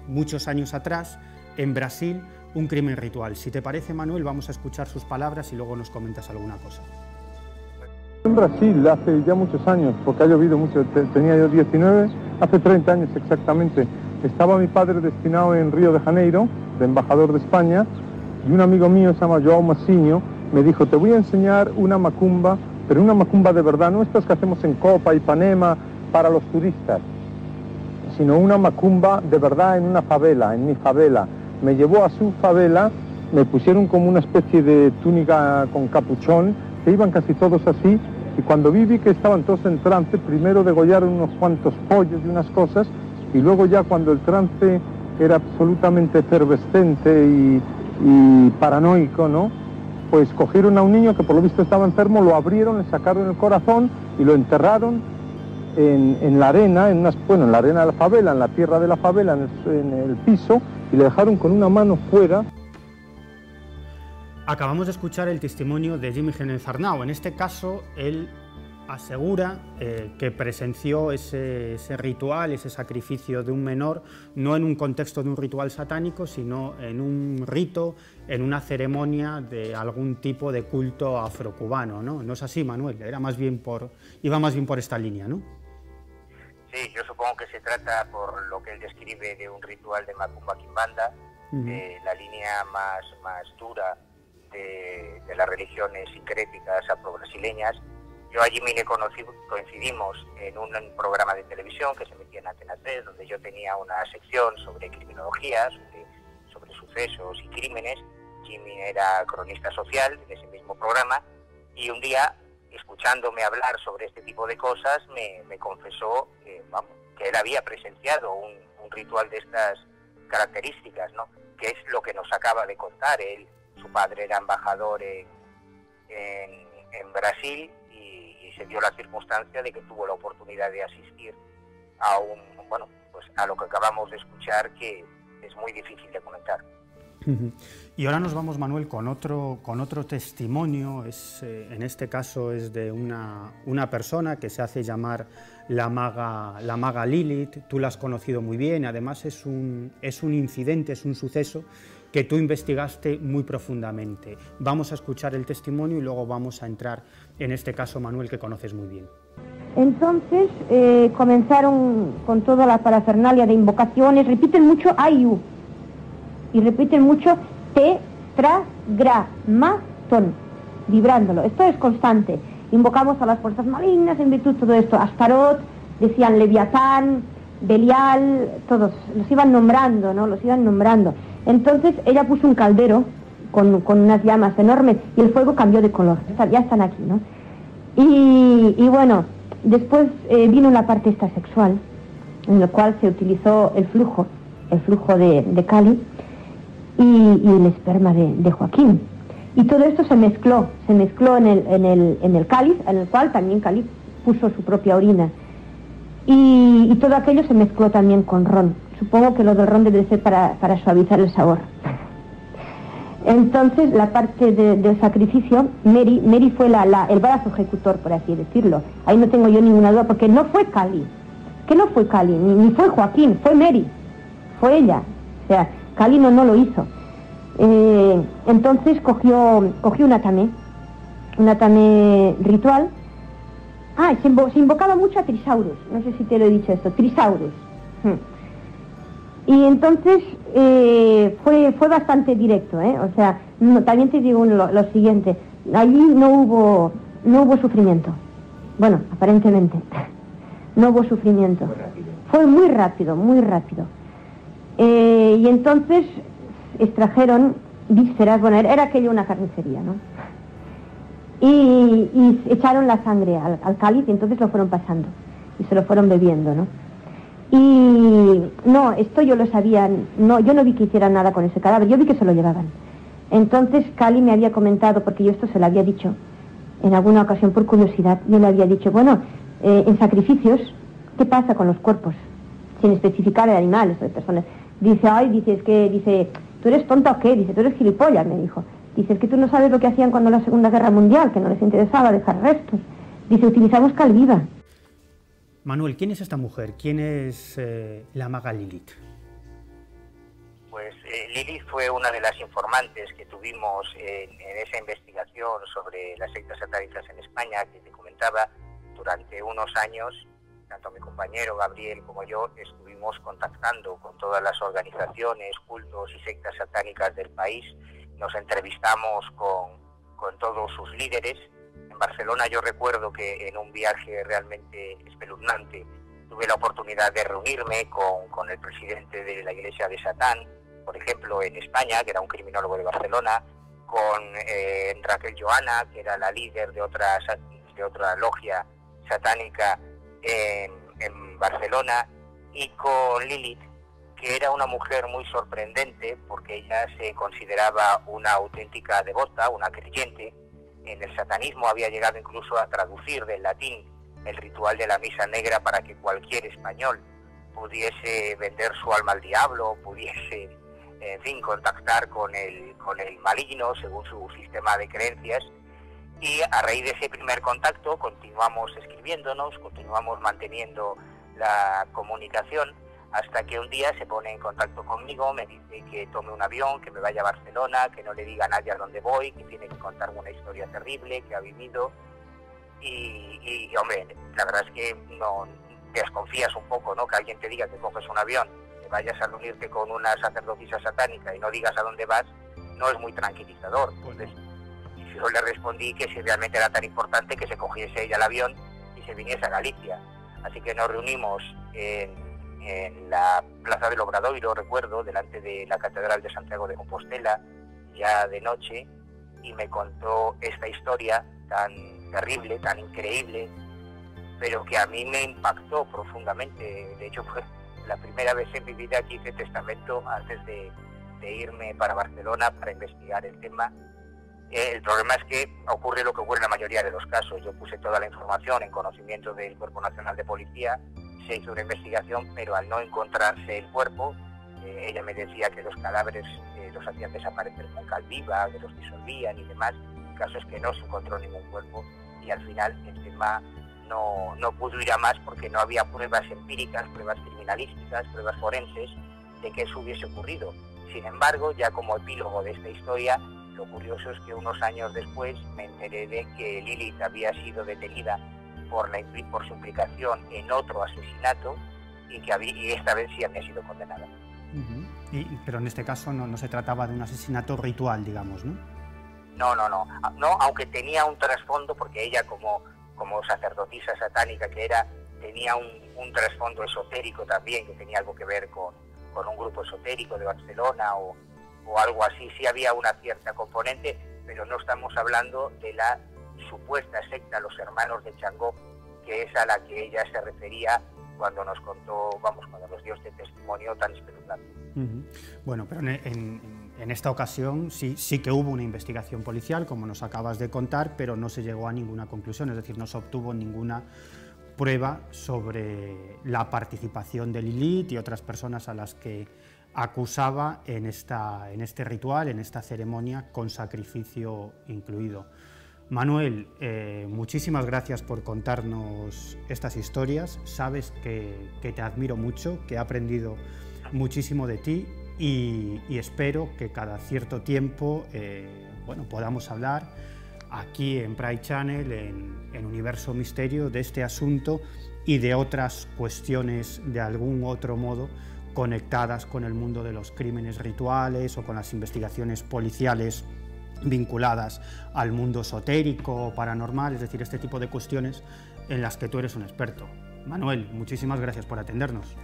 muchos años atrás en Brasil un crimen ritual. Si te parece, Manuel, vamos a escuchar sus palabras y luego nos comentas alguna cosa. En Brasil hace ya muchos años, porque ha llovido mucho, tenía yo 19, hace 30 años exactamente, estaba mi padre destinado en Río de Janeiro, de embajador de España, y un amigo mío, se llama João Massinho, me dijo, te voy a enseñar una macumba, pero una macumba de verdad, no estas que hacemos en Copa, Ipanema, para los turistas, sino una macumba de verdad en una favela, en mi favela. Me llevó a su favela, me pusieron como una especie de túnica con capuchón, que iban casi todos así, y cuando vi que estaban todos en trance, primero degollaron unos cuantos pollos y unas cosas, y luego ya cuando el trance era absolutamente efervescente y paranoico, ¿no? Pues cogieron a un niño que por lo visto estaba enfermo, lo abrieron, le sacaron el corazón y lo enterraron en la arena, en la arena de la favela, en la tierra de la favela, en el piso, y le dejaron con una mano fuera. Acabamos de escuchar el testimonio de Jimmy Jiménez Arnau. En este caso, él asegura que presenció ese ritual, ese sacrificio de un menor, no en un contexto de un ritual satánico, sino en un rito, en una ceremonia de algún tipo de culto afrocubano, ¿no? ¿No es así, Manuel? Iba más bien por esta línea, ¿no? Sí, yo supongo que se trata, por lo que él describe, de un ritual de Macumba Quimbanda, la línea más dura de las religiones sincréticas afro-brasileñas. Yo allí coincidimos en un programa de televisión que se emitía en Antena 3, donde yo tenía una sección sobre criminología, sobre sucesos y crímenes. Jimmy era cronista social en ese mismo programa, y un día, escuchándome hablar sobre este tipo de cosas, me confesó que él había presenciado un ritual de estas características, ¿no? Que es lo que nos acaba de contar. Su padre era embajador en Brasil, y se dio la circunstancia de que tuvo la oportunidad de asistir a lo que acabamos de escuchar, que es muy difícil de comentar. Y ahora nos vamos, Manuel, con otro testimonio. En este caso es de una persona que se hace llamar la maga Lilith. Tú la has conocido muy bien, además es un incidente, es un suceso que tú investigaste muy profundamente. Vamos a escuchar el testimonio y luego vamos a entrar en este caso, Manuel, que conoces muy bien. Entonces comenzaron con toda la parafernalia de invocaciones, repiten mucho Ayu y repiten mucho tetragramaton, vibrándolo. Esto es constante. Invocamos a las fuerzas malignas en virtud de todo esto. Astarot, decían Leviatán, Belial, todos los iban nombrando, ¿no? Los iban nombrando. Entonces ella puso un caldero con unas llamas enormes y el fuego cambió de color. Ya están aquí, ¿no? Y bueno, después vino la parte esta sexual, en la cual se utilizó el flujo de Kali, y el esperma de Joaquín. Y todo esto se mezcló en el cáliz, en el cual también Cáliz puso su propia orina. Y todo aquello se mezcló también con ron. Supongo que lo del ron debe ser para suavizar el sabor. Entonces, la parte del sacrificio, Mary fue el brazo ejecutor, por así decirlo. Ahí no tengo yo ninguna duda, porque no fue Cáliz. Que no fue Cáliz, ni fue Joaquín, fue Mary. Fue ella. O sea, Cáliz no lo hizo. Entonces cogió un atamé ritual. Se invocaba mucho a Trisaurus, no sé si te lo he dicho esto, Trisaurus. Y entonces fue bastante directo, o sea, también te digo lo siguiente, allí no hubo sufrimiento. Bueno, aparentemente, no hubo sufrimiento. Fue muy rápido, muy rápido. Y entonces extrajeron vísceras, bueno, era aquello una carnicería, ¿no? Y echaron la sangre al cáliz y entonces lo fueron pasando y se lo fueron bebiendo, ¿no? Y no, esto yo lo sabía, no, yo no vi que hicieran nada con ese cadáver, yo vi que se lo llevaban. Entonces Cali me había comentado, porque yo esto se lo había dicho en alguna ocasión por curiosidad, yo le había dicho, bueno, en sacrificios, ¿qué pasa con los cuerpos? Sin especificar de animales o de personas. Dice, ¿tú eres tonta o qué? Dice, tú eres gilipollas, me dijo. Dice, es que tú no sabes lo que hacían cuando la Segunda Guerra Mundial, que no les interesaba dejar restos. Dice, utilizamos cal viva. Manuel, ¿quién es esta mujer? ¿Quién es la maga Lilith? Pues Lilith fue una de las informantes que tuvimos en esa investigación sobre las sectas satánicas en España, que te comentaba. Durante unos años, tanto mi compañero Gabriel como yo estuvimos contactando con todas las organizaciones, cultos y sectas satánicas del país. Nos entrevistamos con todos sus líderes. En Barcelona yo recuerdo que en un viaje realmente espeluznante tuve la oportunidad de reunirme con el presidente de la Iglesia de Satán, por ejemplo, en España, que era un criminólogo de Barcelona, con Raquel Joana, que era la líder de otra logia satánica en Barcelona, y con Lilith, que era una mujer muy sorprendente porque ella se consideraba una auténtica devota, una creyente en el satanismo. Había llegado incluso a traducir del latín el ritual de la misa negra para que cualquier español pudiese vender su alma al diablo, pudiese, en fin, contactar con el maligno según su sistema de creencias. Y a raíz de ese primer contacto continuamos escribiéndonos, continuamos manteniendo la comunicación, hasta que un día se pone en contacto conmigo, me dice que tome un avión, que me vaya a Barcelona, que no le diga a nadie a dónde voy, que tiene que contarme una historia terrible que ha vivido. Y hombre, la verdad es que no te desconfías un poco, ¿no? Que alguien te diga que coges un avión, que vayas a reunirte con una sacerdotisa satánica y no digas a dónde vas, no es muy tranquilizador. Entonces, yo le respondí que si realmente era tan importante, que se cogiese ella el avión y se viniese a Galicia. Así que nos reunimos en la Plaza del Obradoiro, recuerdo, delante de la Catedral de Santiago de Compostela, ya de noche, y me contó esta historia tan terrible, tan increíble, pero que a mí me impactó profundamente. De hecho, fue la primera vez en mi vida que hice testamento antes de irme para Barcelona para investigar el tema. El problema es que ocurre lo que ocurre en la mayoría de los casos. Yo puse toda la información en conocimiento del Cuerpo Nacional de Policía, se hizo una investigación, pero al no encontrarse el cuerpo, ella me decía que los cadáveres los hacían desaparecer con cal viva, que los disolvían y demás. El caso es que no se encontró ningún cuerpo y al final el tema no pudo ir a más porque no había pruebas empíricas, pruebas criminalísticas, pruebas forenses de que eso hubiese ocurrido. Sin embargo, ya como epílogo de esta historia, lo curioso es que unos años después me enteré de que Lilith había sido detenida por su implicación en otro asesinato y esta vez sí había sido condenada. Pero en este caso no se trataba de un asesinato ritual, digamos, ¿no? No, aunque tenía un trasfondo, porque ella como sacerdotisa satánica que era, tenía un trasfondo esotérico también, que tenía algo que ver con un grupo esotérico de Barcelona o algo así. Sí había una cierta componente, pero no estamos hablando de la supuesta secta Los Hermanos de Changó, que es a la que ella se refería cuando nos contó, cuando nos dio este testimonio tan espeluznante. Bueno, pero en En esta ocasión sí que hubo una investigación policial, como nos acabas de contar, pero no se llegó a ninguna conclusión, es decir, no se obtuvo ninguna prueba sobre la participación de Lilith y otras personas a las que acusaba en este ritual, en esta ceremonia, con sacrificio incluido. Manuel, muchísimas gracias por contarnos estas historias. Sabes que te admiro mucho, que he aprendido muchísimo de ti y espero que cada cierto tiempo podamos hablar aquí en Pride Channel, en Universo Misterio, de este asunto y de otras cuestiones de algún otro modo conectadas con el mundo de los crímenes rituales o con las investigaciones policiales vinculadas al mundo esotérico o paranormal, es decir, este tipo de cuestiones en las que tú eres un experto. Manuel, muchísimas gracias por atendernos.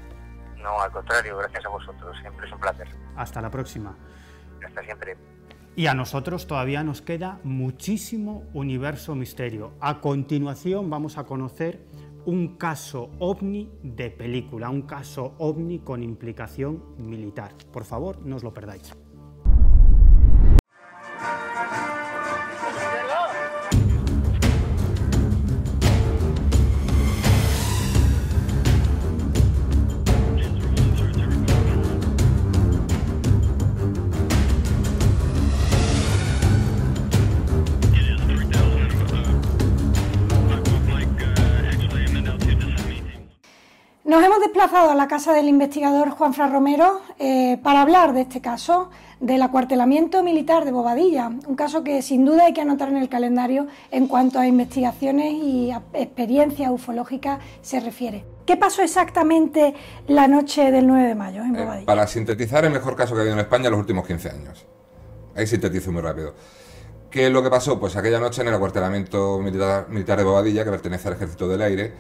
No, al contrario, gracias a vosotros, siempre es un placer. Hasta la próxima. Hasta siempre. Y a nosotros todavía nos queda muchísimo Universo Misterio. A continuación vamos a conocer un caso ovni de película, un caso ovni con implicación militar. Por favor, no os lo perdáis. Nos hemos desplazado a la casa del investigador Juanfran Romero para hablar de este caso, del acuartelamiento militar de Bobadilla, un caso que sin duda hay que anotar en el calendario en cuanto a investigaciones y a experiencias ufológicas se refiere. ¿Qué pasó exactamente la noche del 9 de mayo en Bobadilla? Para sintetizar, el mejor caso que ha habido en España en los últimos 15 años. Ahí sintetizo muy rápido. ¿Qué es lo que pasó? Pues aquella noche en el acuartelamiento militar de Bobadilla, que pertenece al Ejército del Aire,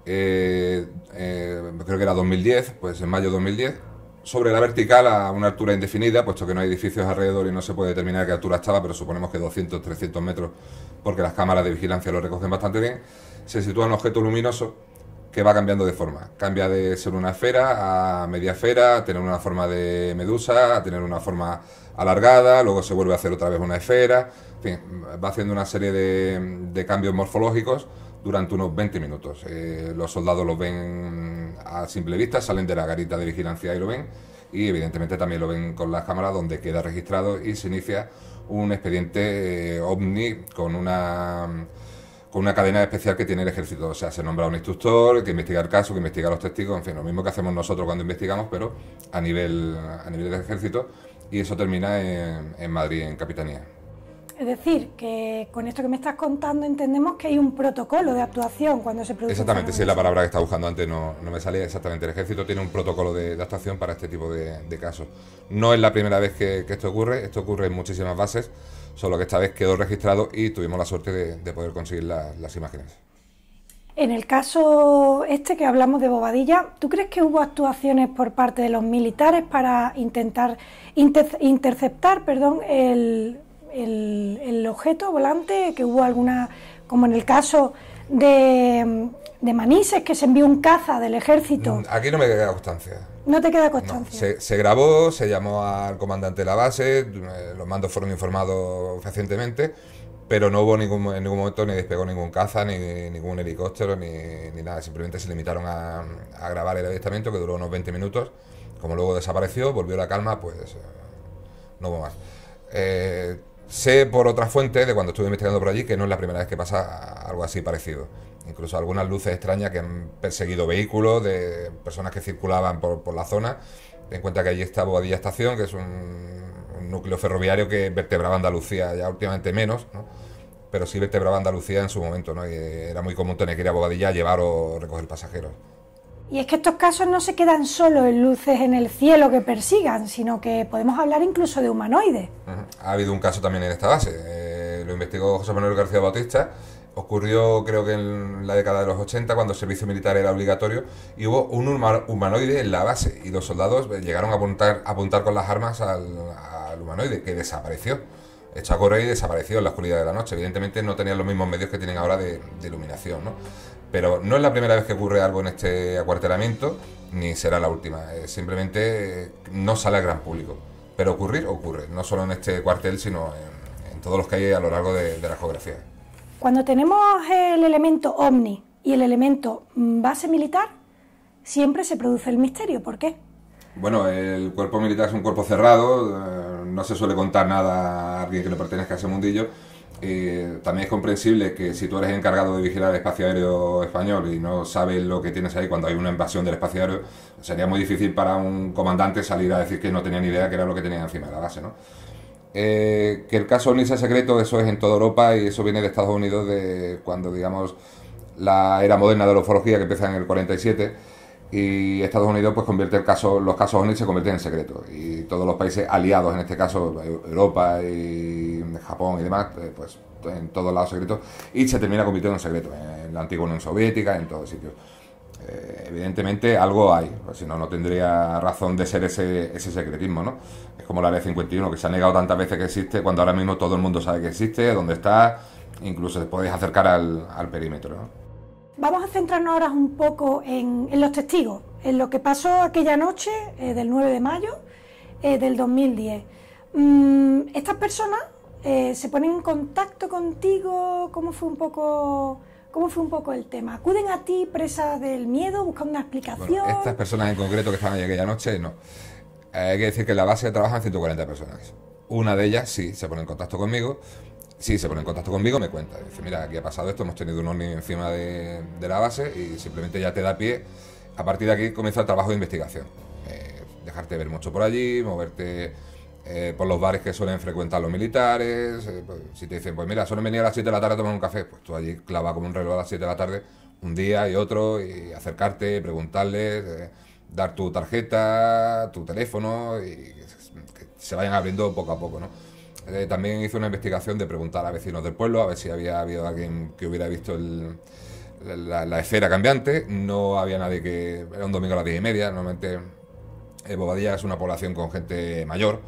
creo que era 2010, pues en mayo de 2010, sobre la vertical a una altura indefinida, puesto que no hay edificios alrededor y no se puede determinar a qué altura estaba, pero suponemos que 200, 300 metros, porque las cámaras de vigilancia lo recogen bastante bien, se sitúa un objeto luminoso que va cambiando de forma. Cambia de ser una esfera a media esfera, a tener una forma de medusa, a tener una forma alargada, luego se vuelve a hacer otra vez una esfera, en fin, va haciendo una serie de cambios morfológicos durante unos 20 minutos. Los soldados los ven a simple vista, salen de la garita de vigilancia y lo ven, y evidentemente también lo ven con las cámaras, donde queda registrado y se inicia un expediente OVNI con una cadena especial que tiene el ejército. O sea, se nombra un instructor que investiga el caso, que investiga los testigos, en fin, lo mismo que hacemos nosotros cuando investigamos, pero a nivel del ejército, y eso termina en Madrid, en Capitanía. Es decir, que con esto que me estás contando entendemos que hay un protocolo de actuación cuando se produce... Exactamente, sí, la palabra que estaba buscando antes no me salía exactamente. El ejército tiene un protocolo de actuación para este tipo de casos. No es la primera vez que esto ocurre en muchísimas bases, solo que esta vez quedó registrado y tuvimos la suerte de poder conseguir las imágenes. En el caso este que hablamos de Bobadilla, ¿tú crees que hubo actuaciones por parte de los militares para intentar interceptar el objeto volante? Que hubo alguna, como en el caso de Manises, que se envió un caza del ejército. Aquí no me queda constancia. ¿No te queda constancia? No, se grabó, se llamó al comandante de la base, los mandos fueron informados fehacientemente, pero no hubo en ningún momento ni despegó ningún caza, ni ningún helicóptero, ni nada. Simplemente se limitaron a grabar el avistamiento, que duró unos 20 minutos. Como luego desapareció, volvió la calma, pues no hubo más. Sé por otra fuente, de cuando estuve investigando por allí, que no es la primera vez que pasa algo así parecido. Incluso algunas luces extrañas que han perseguido vehículos de personas que circulaban por la zona. Ten en cuenta que allí está Bobadilla Estación, que es un núcleo ferroviario que vertebraba Andalucía, ya últimamente menos, ¿no? Pero sí vertebraba Andalucía en su momento, ¿no? Y era muy común tener que ir a Bobadilla a llevar o recoger pasajeros. Y es que estos casos no se quedan solo en luces en el cielo que persigan, sino que podemos hablar incluso de humanoides. Ha habido un caso también en esta base, lo investigó José Manuel García Bautista. Ocurrió, creo que en la década de los 80, cuando el servicio militar era obligatorio, y hubo un humanoide en la base, y los soldados llegaron a apuntar con las armas al humanoide, que desapareció. Echó a correr y desapareció en la oscuridad de la noche. Evidentemente no tenían los mismos medios que tienen ahora de iluminación, ¿no? Pero no es la primera vez que ocurre algo en este acuartelamiento, ni será la última. Simplemente no sale al gran público. Pero ocurre, no solo en este cuartel, sino en todos los que hay a lo largo de la geografía. Cuando tenemos el elemento OVNI y el elemento base militar, siempre se produce el misterio. ¿Por qué? Bueno, el cuerpo militar es un cuerpo cerrado, no se suele contar nada a alguien que no pertenezca a ese mundillo. También es comprensible que si tú eres encargado de vigilar el espacio aéreo español y no sabes lo que tienes ahí cuando hay una invasión del espacio aéreo, sería muy difícil para un comandante salir a decir que no tenía ni idea que era lo que tenía encima de la base, ¿no? Que el caso OVNI sea secreto, eso es en toda Europa y eso viene de Estados Unidos, de cuando, digamos, la era moderna de la ufología, que empieza en el 47, y Estados Unidos pues convierte los casos OVNI se convierten en secreto, y todos los países aliados, en este caso Europa y Japón y demás, pues en todos lados secretos, y se termina convirtiendo en secreto, en la antigua Unión Soviética, en todos sitios. Evidentemente algo hay, pues si no, no tendría razón de ser ese secretismo, ¿no? Es como la Área 51, que se ha negado tantas veces que existe, cuando ahora mismo todo el mundo sabe que existe, dónde está, incluso te puedes acercar al perímetro, ¿no? Vamos a centrarnos ahora un poco en los testigos, en lo que pasó aquella noche del 9 de mayo del 2010. Estas personas se ponen en contacto contigo. ¿Cómo fue un poco el tema? ¿Acuden a ti presas del miedo, buscan una explicación? Bueno, estas personas en concreto que estaban ahí aquella noche, no. Hay que decir que en la base trabajan 140 personas. Una de ellas sí se pone en contacto conmigo. Sí, se pone en contacto conmigo, me cuenta. Dice, mira, aquí ha pasado esto, hemos tenido un OVNI encima de la base y simplemente ya te da pie. A partir de aquí comienza el trabajo de investigación. Dejarte ver mucho por allí, moverte por los bares que suelen frecuentar los militares. Pues, si te dicen, pues mira, suelen venir a las 7 de la tarde a tomar un café, pues tú allí clavas como un reloj a las 7 de la tarde, un día y otro, y acercarte, preguntarles, dar tu tarjeta, tu teléfono, y que se vayan abriendo poco a poco, ¿no? También hice una investigación de preguntar a vecinos del pueblo a ver si había habido alguien que hubiera visto la esfera cambiante. No había nadie que... Era un domingo a las 10:30, normalmente Bobadilla es una población con gente mayor,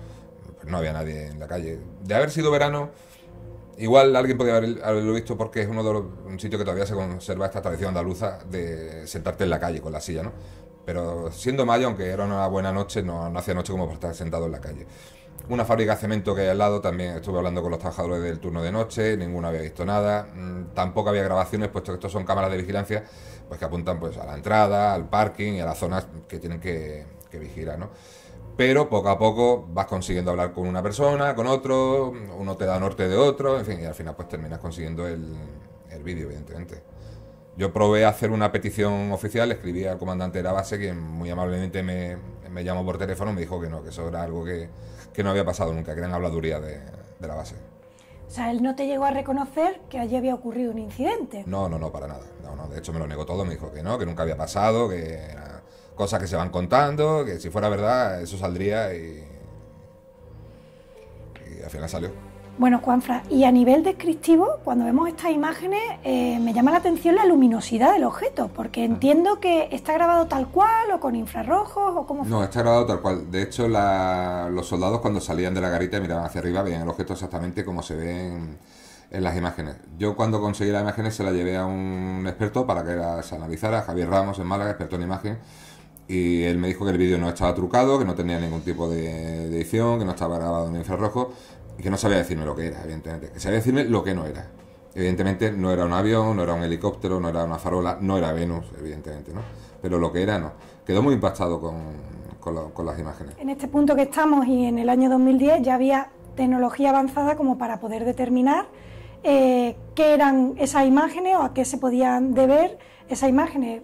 pues no había nadie en la calle. De haber sido verano, igual alguien podía haberlo visto, porque es un sitio que todavía se conserva esta tradición andaluza de sentarte en la calle con la silla, ¿no? Pero siendo mayo, aunque era una buena noche, no hacía noche como para estar sentado en la calle. Una fábrica de cemento que hay al lado, también estuve hablando con los trabajadores del turno de noche, ninguno había visto nada, tampoco había grabaciones, puesto que estos son cámaras de vigilancia, pues que apuntan pues a la entrada, al parking y a las zonas que tienen que vigilar, ¿no? Pero poco a poco vas consiguiendo hablar con una persona, con otro, uno te da norte de otro, en fin, y al final pues terminas consiguiendo el vídeo, evidentemente. Yo probé a hacer una petición oficial, escribí al comandante de la base, quien muy amablemente me llamó por teléfono y me dijo que no, que eso era algo que no había pasado nunca, que eran habladurías de la base. O sea, él no te llegó a reconocer que allí había ocurrido un incidente. No, para nada. No, de hecho me lo negó todo, me dijo que no, que nunca había pasado, que eran cosas que se van contando, que si fuera verdad eso saldría y al final salió. Bueno, Juanfran, y a nivel descriptivo, cuando vemos estas imágenes, me llama la atención la luminosidad del objeto, porque entiendo que está grabado tal cual, o con infrarrojos, o cómo fue. No, está grabado tal cual. De hecho, los soldados cuando salían de la garita y miraban hacia arriba, veían el objeto exactamente como se ve en las imágenes. Yo cuando conseguí las imágenes se las llevé a un experto para que las analizara, Javier Ramos en Málaga, experto en imagen, y él me dijo que el vídeo no estaba trucado, que no tenía ningún tipo de edición, que no estaba grabado en infrarrojo, y que no sabía decirme lo que era, evidentemente. Que sabía decirme lo que no era. Evidentemente no era un avión, no era un helicóptero, no era una farola, no era Venus, evidentemente, ¿no? Pero lo que era, no. Quedó muy impactado con las imágenes. En este punto que estamos y en el año 2010 ya había tecnología avanzada como para poder determinar qué eran esas imágenes o a qué se podían deber esas imágenes.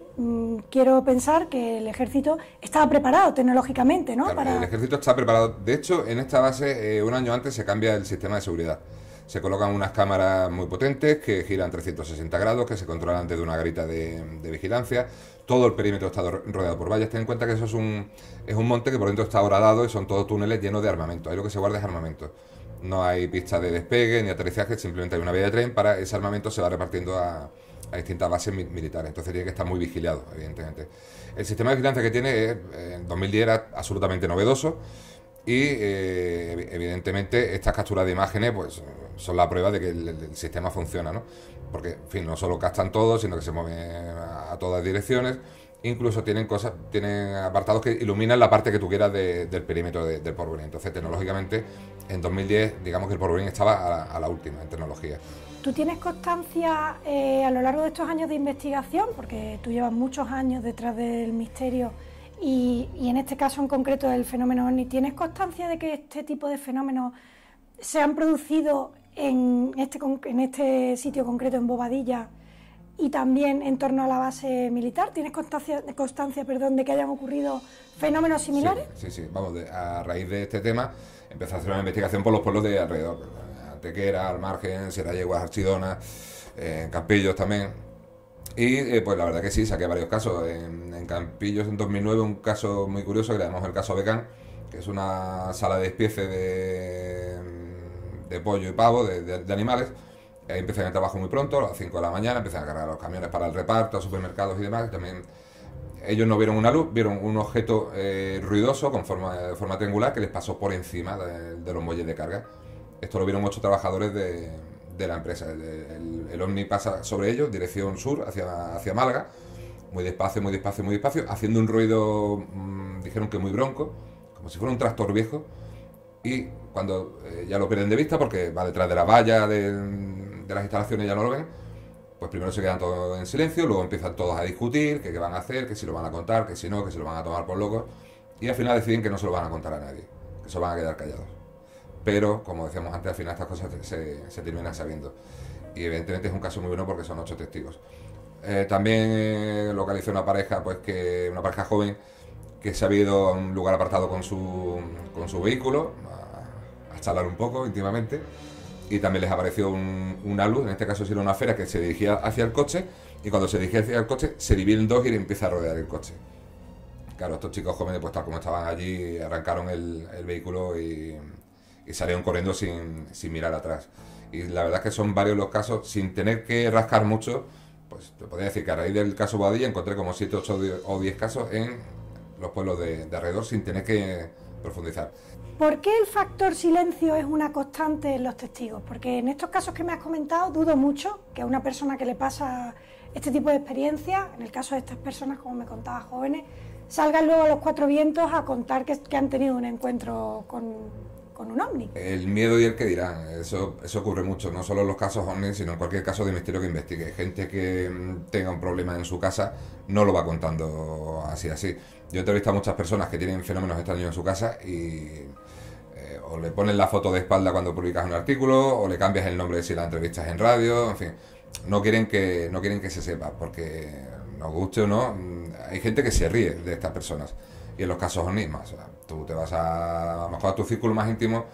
Quiero pensar que el ejército estaba preparado tecnológicamente, ¿no? Claro, el ejército está preparado. De hecho, en esta base, un año antes se cambia el sistema de seguridad. Se colocan unas cámaras muy potentes que giran 360 grados, que se controlan desde una garita de vigilancia. Todo el perímetro está rodeado por vallas. Ten en cuenta que eso es un monte que por dentro está horadado y son todos túneles llenos de armamento. Ahí lo que se guarda es armamento. No hay pista de despegue ni aterrizaje, simplemente hay una vía de tren. Para ese armamento se va repartiendo a distintas bases militares, entonces tiene que estar muy vigilado, evidentemente. El sistema de vigilancia que tiene en 2010 era absolutamente novedoso y evidentemente estas capturas de imágenes pues son la prueba de que el sistema funciona, ¿no? Porque, en fin, no solo captan todo, sino que se mueven a todas direcciones Incluso tienen apartados que iluminan la parte que tú quieras del perímetro del Porvenir. Entonces, tecnológicamente, en 2010, digamos que el Porvenir estaba a la última en tecnología. ¿Tú tienes constancia a lo largo de estos años de investigación, porque tú llevas muchos años detrás del misterio y en este caso en concreto del fenómeno OVNI, ¿tienes constancia de que este tipo de fenómenos se han producido en este sitio concreto, en Bobadilla, y también en torno a la base militar? ¿Tienes constancia de que hayan ocurrido fenómenos similares? Sí. Vamos, a raíz de este tema empecé a hacer una investigación por los pueblos de alrededor. Antequera, Al Margen, Sierra Yeguas, Archidona, en Campillos también. Y pues la verdad que sí, saqué varios casos. En Campillos en 2009 un caso muy curioso que le llamamos el caso Becán, que es una sala de despiece de pollo y pavo, de animales. Ahí empecé el trabajo muy pronto, a las 5 de la mañana, empecé a cargar los camiones para el reparto, a supermercados y demás. También ellos no vieron una luz, vieron un objeto ruidoso con forma triangular que les pasó por encima de los muelles de carga. Esto lo vieron 8 trabajadores de la empresa. El OVNI pasa sobre ellos, dirección sur, hacia Málaga, muy despacio, haciendo un ruido, dijeron que muy bronco, como si fuera un tractor viejo. Y cuando ya lo pierden de vista, porque va detrás de la valla de las instalaciones, ya no lo ven, pues primero se quedan todos en silencio, luego empiezan todos a discutir, que qué van a hacer, que si lo van a contar, que si no, que se lo van a tomar por locos, y al final deciden que no se lo van a contar a nadie, que se van a quedar callados. Pero, como decíamos antes, al final estas cosas se terminan sabiendo. Y evidentemente es un caso muy bueno porque son 8 testigos. También localicé una pareja, una pareja joven, que se ha ido a un lugar apartado con su vehículo, a charlar un poco íntimamente, y también les apareció una luz, en este caso sí era una esfera que se dirigía hacia el coche, y cuando se dirigía hacia el coche se divide en dos y le empieza a rodear el coche. Claro, estos chicos jóvenes, pues tal como estaban allí, arrancaron el vehículo y salieron corriendo sin mirar atrás. Y la verdad es que son varios los casos, sin tener que rascar mucho, pues te podría decir que a raíz del caso Bobadilla encontré como 7, 8 o 10 casos en los pueblos de alrededor sin tener que profundizar. ¿Por qué el factor silencio es una constante en los testigos? Porque en estos casos que me has comentado dudo mucho que a una persona que le pasa este tipo de experiencia, en el caso de estas personas, como me contabas, jóvenes, salgan luego a los 4 vientos a contar que han tenido un encuentro con un ovni. El miedo y el que dirán, eso ocurre mucho, no solo en los casos ovni, sino en cualquier caso de misterio que investigue. Gente que tenga un problema en su casa no lo va contando así. Yo he entrevistado a muchas personas que tienen fenómenos extraños en su casa y o le ponen la foto de espalda cuando publicas un artículo, o le cambias el nombre si la entrevistas en radio, en fin, no quieren que se sepa, porque nos guste o no, hay gente que se ríe de estas personas. Y en los casos ovni más, o sea, tú te vas a lo mejor a tu círculo más íntimo,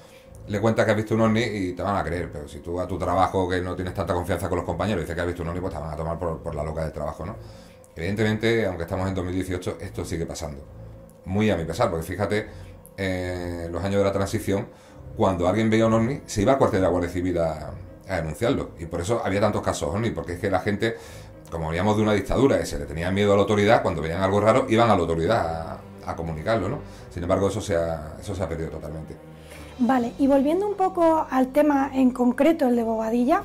le cuentas que has visto un ovni y te van a creer, pero si tú a tu trabajo, que no tienes tanta confianza con los compañeros, dices que has visto un ovni, pues te van a tomar por la loca del trabajo, ¿no? Evidentemente, aunque estamos en 2018, esto sigue pasando, muy a mi pesar, porque fíjate, en los años de la transición, cuando alguien veía un ovni, se iba al cuartel de la Guardia Civil a denunciarlo, y por eso había tantos casos ovni, porque es que la gente, como veníamos de una dictadura y se le tenía miedo a la autoridad, cuando veían algo raro, iban a la autoridad a comunicarlo, ¿no? Sin embargo, eso se ha perdido totalmente. Vale, y volviendo un poco al tema en concreto, el de Bobadilla,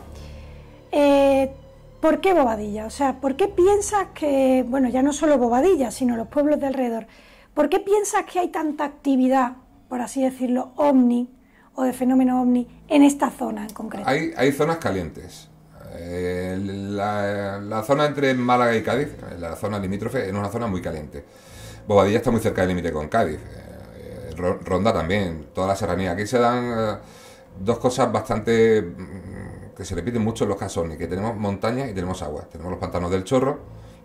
¿por qué Bobadilla? O sea, ¿por qué piensas que, bueno, ya no solo Bobadilla, sino los pueblos de alrededor, ¿por qué piensas que hay tanta actividad, por así decirlo, ovni o de fenómeno ovni en esta zona en concreto? Hay zonas calientes. La zona entre Málaga y Cádiz, la zona limítrofe, es una zona muy caliente. Bobadilla está muy cerca del límite con Cádiz, Ronda también, toda la serranía. Aquí se dan dos cosas bastante que se repiten mucho en los casos ovni, que tenemos montañas y tenemos agua. Tenemos los pantanos del Chorro,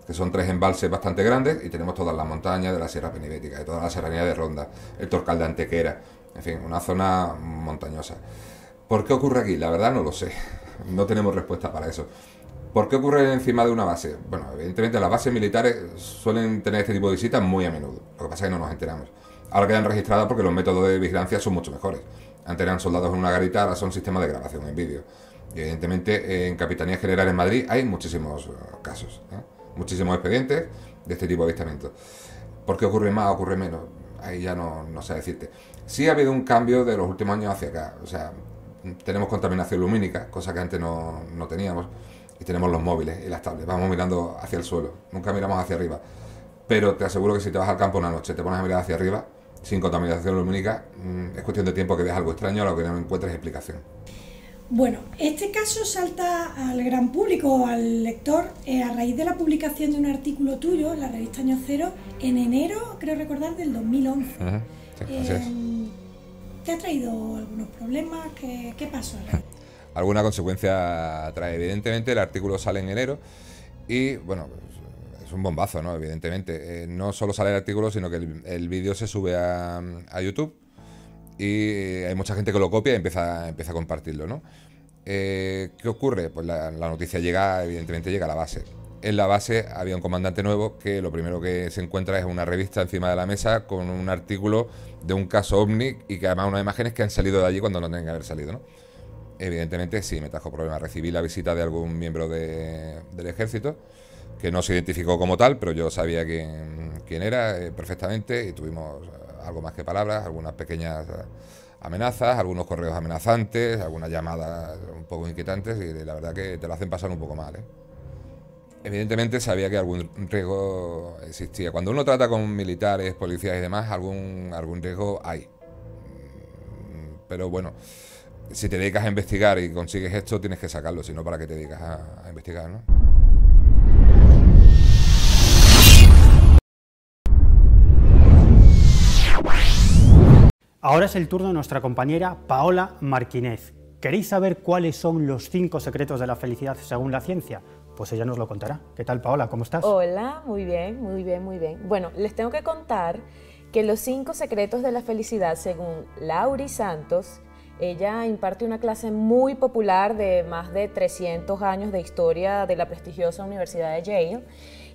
que son 3 embalses bastante grandes, y tenemos todas las montañas de la Sierra Penibética, de toda la serranía de Ronda, el Torcal de Antequera, en fin, una zona montañosa. ¿Por qué ocurre aquí? La verdad no lo sé, no tenemos respuesta para eso. ¿Por qué ocurre encima de una base? Bueno, evidentemente las bases militares suelen tener este tipo de visitas muy a menudo, lo que pasa es que no nos enteramos. Ahora quedan registradas porque los métodos de vigilancia son mucho mejores. Antes eran soldados en una garita, ahora son sistemas de grabación en vídeo. Y evidentemente en Capitanía General en Madrid hay muchísimos casos, muchísimos expedientes de este tipo de avistamientos. ¿Por qué ocurre más o ocurre menos? Ahí ya no sé decirte. Sí ha habido un cambio de los últimos años hacia acá. O sea, tenemos contaminación lumínica, cosa que antes no teníamos. Y tenemos los móviles y las tablets. Vamos mirando hacia el suelo, nunca miramos hacia arriba. pero te aseguro que si te vas al campo una noche, te pones a mirar hacia arriba, sin contaminación lumínica, es cuestión de tiempo que veas algo extraño a lo que no encuentres explicación. Bueno, este caso salta al gran público, al lector, a raíz de la publicación de un artículo tuyo en la revista Año Cero en enero, creo recordar, del 2011. Sí, así es. ¿Te ha traído algunos problemas? ¿Qué pasó? Alguna consecuencia trae. Evidentemente el artículo sale en enero y, bueno, es un bombazo, ¿no? Evidentemente. No solo sale el artículo, sino que el vídeo se sube a YouTube y hay mucha gente que lo copia y empieza a compartirlo, ¿no? ¿Qué ocurre? Pues la noticia llega, evidentemente llega a la base. En la base había un comandante nuevo que lo primero que se encuentra es una revista encima de la mesa con un artículo de un caso OVNI y que además unas imágenes que han salido de allí cuando no tienen que haber salido, ¿no? Evidentemente sí, me trajo problemas. Recibí la visita de algún miembro del ejército que no se identificó como tal, pero yo sabía quién era perfectamente y tuvimos algo más que palabras, algunas pequeñas amenazas, algunos correos amenazantes, algunas llamadas un poco inquietantes y la verdad que te lo hacen pasar un poco mal, ¿eh? Evidentemente sabía que algún riesgo existía. Cuando uno trata con militares, policías y demás, algún riesgo hay. Pero bueno, si te dedicas a investigar y consigues esto, tienes que sacarlo, si no, ¿para qué te dedicas a investigar, no? Ahora es el turno de nuestra compañera Paola Marquínez. ¿Queréis saber cuáles son los 5 secretos de la felicidad según la ciencia? Pues ella nos lo contará. ¿Qué tal, Paola? ¿Cómo estás? Hola, muy bien, muy bien, muy bien. Bueno, les tengo que contar que los 5 secretos de la felicidad según Lauri Santos, ella imparte una clase muy popular de más de 300 años de historia de la prestigiosa Universidad de Yale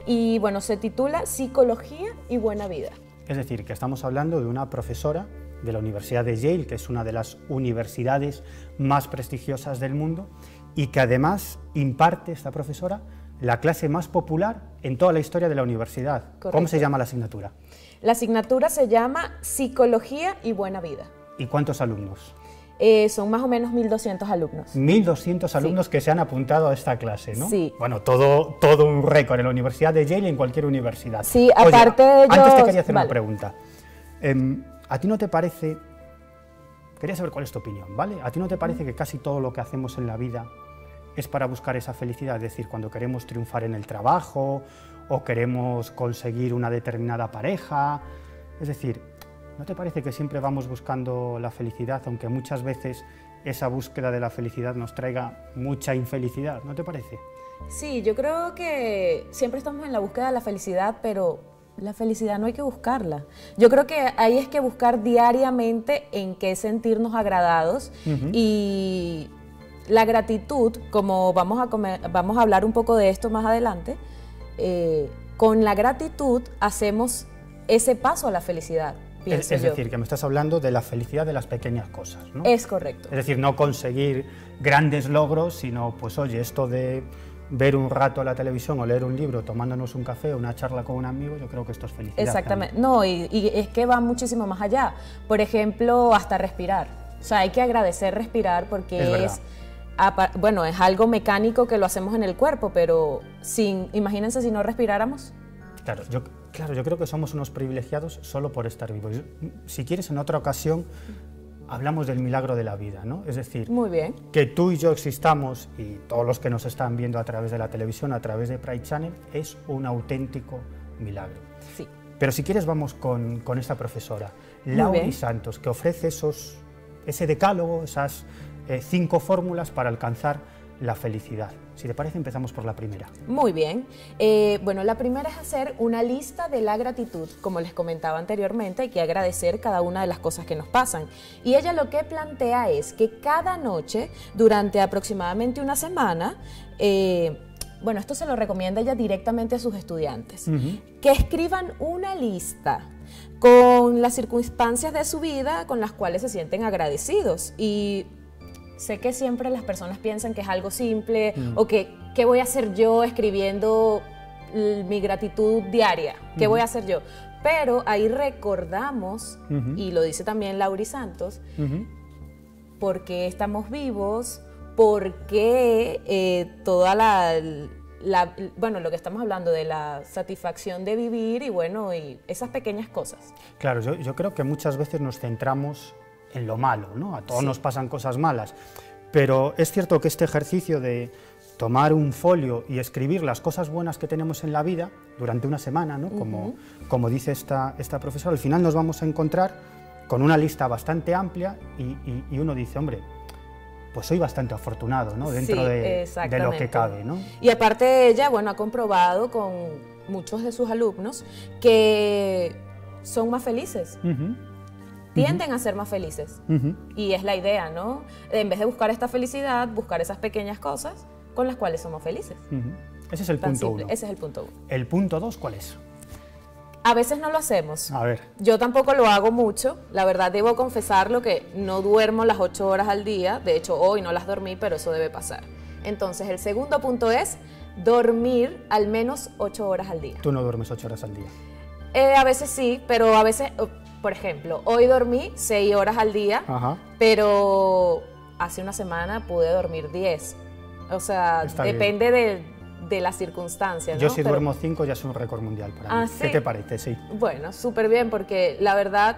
y bueno, se titula Psicología y Buena Vida. Es decir, que estamos hablando de una profesora de la Universidad de Yale, que es una de las universidades más prestigiosas del mundo y que además imparte, esta profesora, la clase más popular en toda la historia de la universidad. Correcto. ¿Cómo se llama la asignatura? La asignatura se llama Psicología y Buena Vida. ¿Y cuántos alumnos? Son más o menos 1.200 alumnos. 1.200 alumnos, sí, que se han apuntado a esta clase, ¿no? Sí. Bueno, todo un récord en la Universidad de Yale y en cualquier universidad. Sí, aparte de ellos... Antes te quería hacer una pregunta. ¿A ti no te parece, quería saber cuál es tu opinión, ¿vale? ¿A ti no te parece que casi todo lo que hacemos en la vida es para buscar esa felicidad? Es decir, cuando queremos triunfar en el trabajo o queremos conseguir una determinada pareja, es decir, ¿no te parece que siempre vamos buscando la felicidad, aunque muchas veces esa búsqueda de la felicidad nos traiga mucha infelicidad? ¿No te parece? Sí, yo creo que siempre estamos en la búsqueda de la felicidad, pero la felicidad no hay que buscarla. Yo creo que ahí es que buscar diariamente en qué sentirnos agradados y la gratitud, como vamos a hablar un poco de esto más adelante, con la gratitud hacemos ese paso a la felicidad. Es decir, que me estás hablando de la felicidad de las pequeñas cosas, ¿no? Es correcto. Es decir, no conseguir grandes logros, sino, pues oye, esto de ver un rato la televisión o leer un libro tomándonos un café o una charla con un amigo, yo creo que esto es felicidad. Exactamente. No, y es que va muchísimo más allá. Por ejemplo, hasta respirar. O sea, hay que agradecer respirar porque bueno, es algo mecánico que lo hacemos en el cuerpo, pero imagínense si no respiráramos. Claro, yo creo que somos unos privilegiados solo por estar vivos. Si quieres, en otra ocasión hablamos del milagro de la vida, ¿no? Es decir, muy bien, que tú y yo existamos y todos los que nos están viendo a través de la televisión, a través de Pride Channel, es un auténtico milagro. Sí. Pero si quieres vamos con esta profesora, Lauri Santos, que ofrece ese decálogo, esas 5 fórmulas para alcanzar la felicidad. Si te parece, empezamos por la primera. Muy bien. Bueno, la primera es hacer una lista de la gratitud. Como les comentaba anteriormente, hay que agradecer cada una de las cosas que nos pasan. Y ella lo que plantea es que cada noche, durante aproximadamente una semana, bueno, esto se lo recomienda ella directamente a sus estudiantes, que escriban una lista con las circunstancias de su vida con las cuales se sienten agradecidos. Y sé que siempre las personas piensan que es algo simple o que ¿qué voy a hacer yo escribiendo mi gratitud diaria? ¿Qué voy a hacer yo? Pero ahí recordamos, y lo dice también Lauri Santos, por qué estamos vivos, por qué toda bueno, lo que estamos hablando de la satisfacción de vivir y bueno, y esas pequeñas cosas. Claro, yo creo que muchas veces nos centramos en lo malo, ¿no? A todos nos pasan cosas malas, pero es cierto que este ejercicio de tomar un folio y escribir las cosas buenas que tenemos en la vida durante una semana, ¿no? Como dice esta profesora, al final nos vamos a encontrar con una lista bastante amplia y uno dice, hombre, pues soy bastante afortunado, ¿no? Dentro de lo que cabe, ¿no? Y aparte ella, bueno, ha comprobado con muchos de sus alumnos que son más felices. Tienden a ser más felices. Y es la idea, ¿no? En vez de buscar esta felicidad, buscar esas pequeñas cosas con las cuales somos felices. Ese es el punto 1. Ese es el punto 1. ¿El punto 2 cuál es? A veces no lo hacemos. A ver. Yo tampoco lo hago mucho. La verdad, debo confesarlo que no duermo las 8 horas al día. De hecho, hoy no las dormí, pero eso debe pasar. Entonces, el segundo punto es dormir al menos 8 horas al día. ¿Tú no duermes 8 horas al día? A veces sí, pero a veces, por ejemplo, hoy dormí 6 horas al día, pero hace una semana pude dormir 10. O sea, depende de la circunstancia, ¿no? Yo si duermo 5 ya es un récord mundial para mí. ¿Sí? ¿Qué te parece? Sí. Bueno, súper bien, porque la verdad,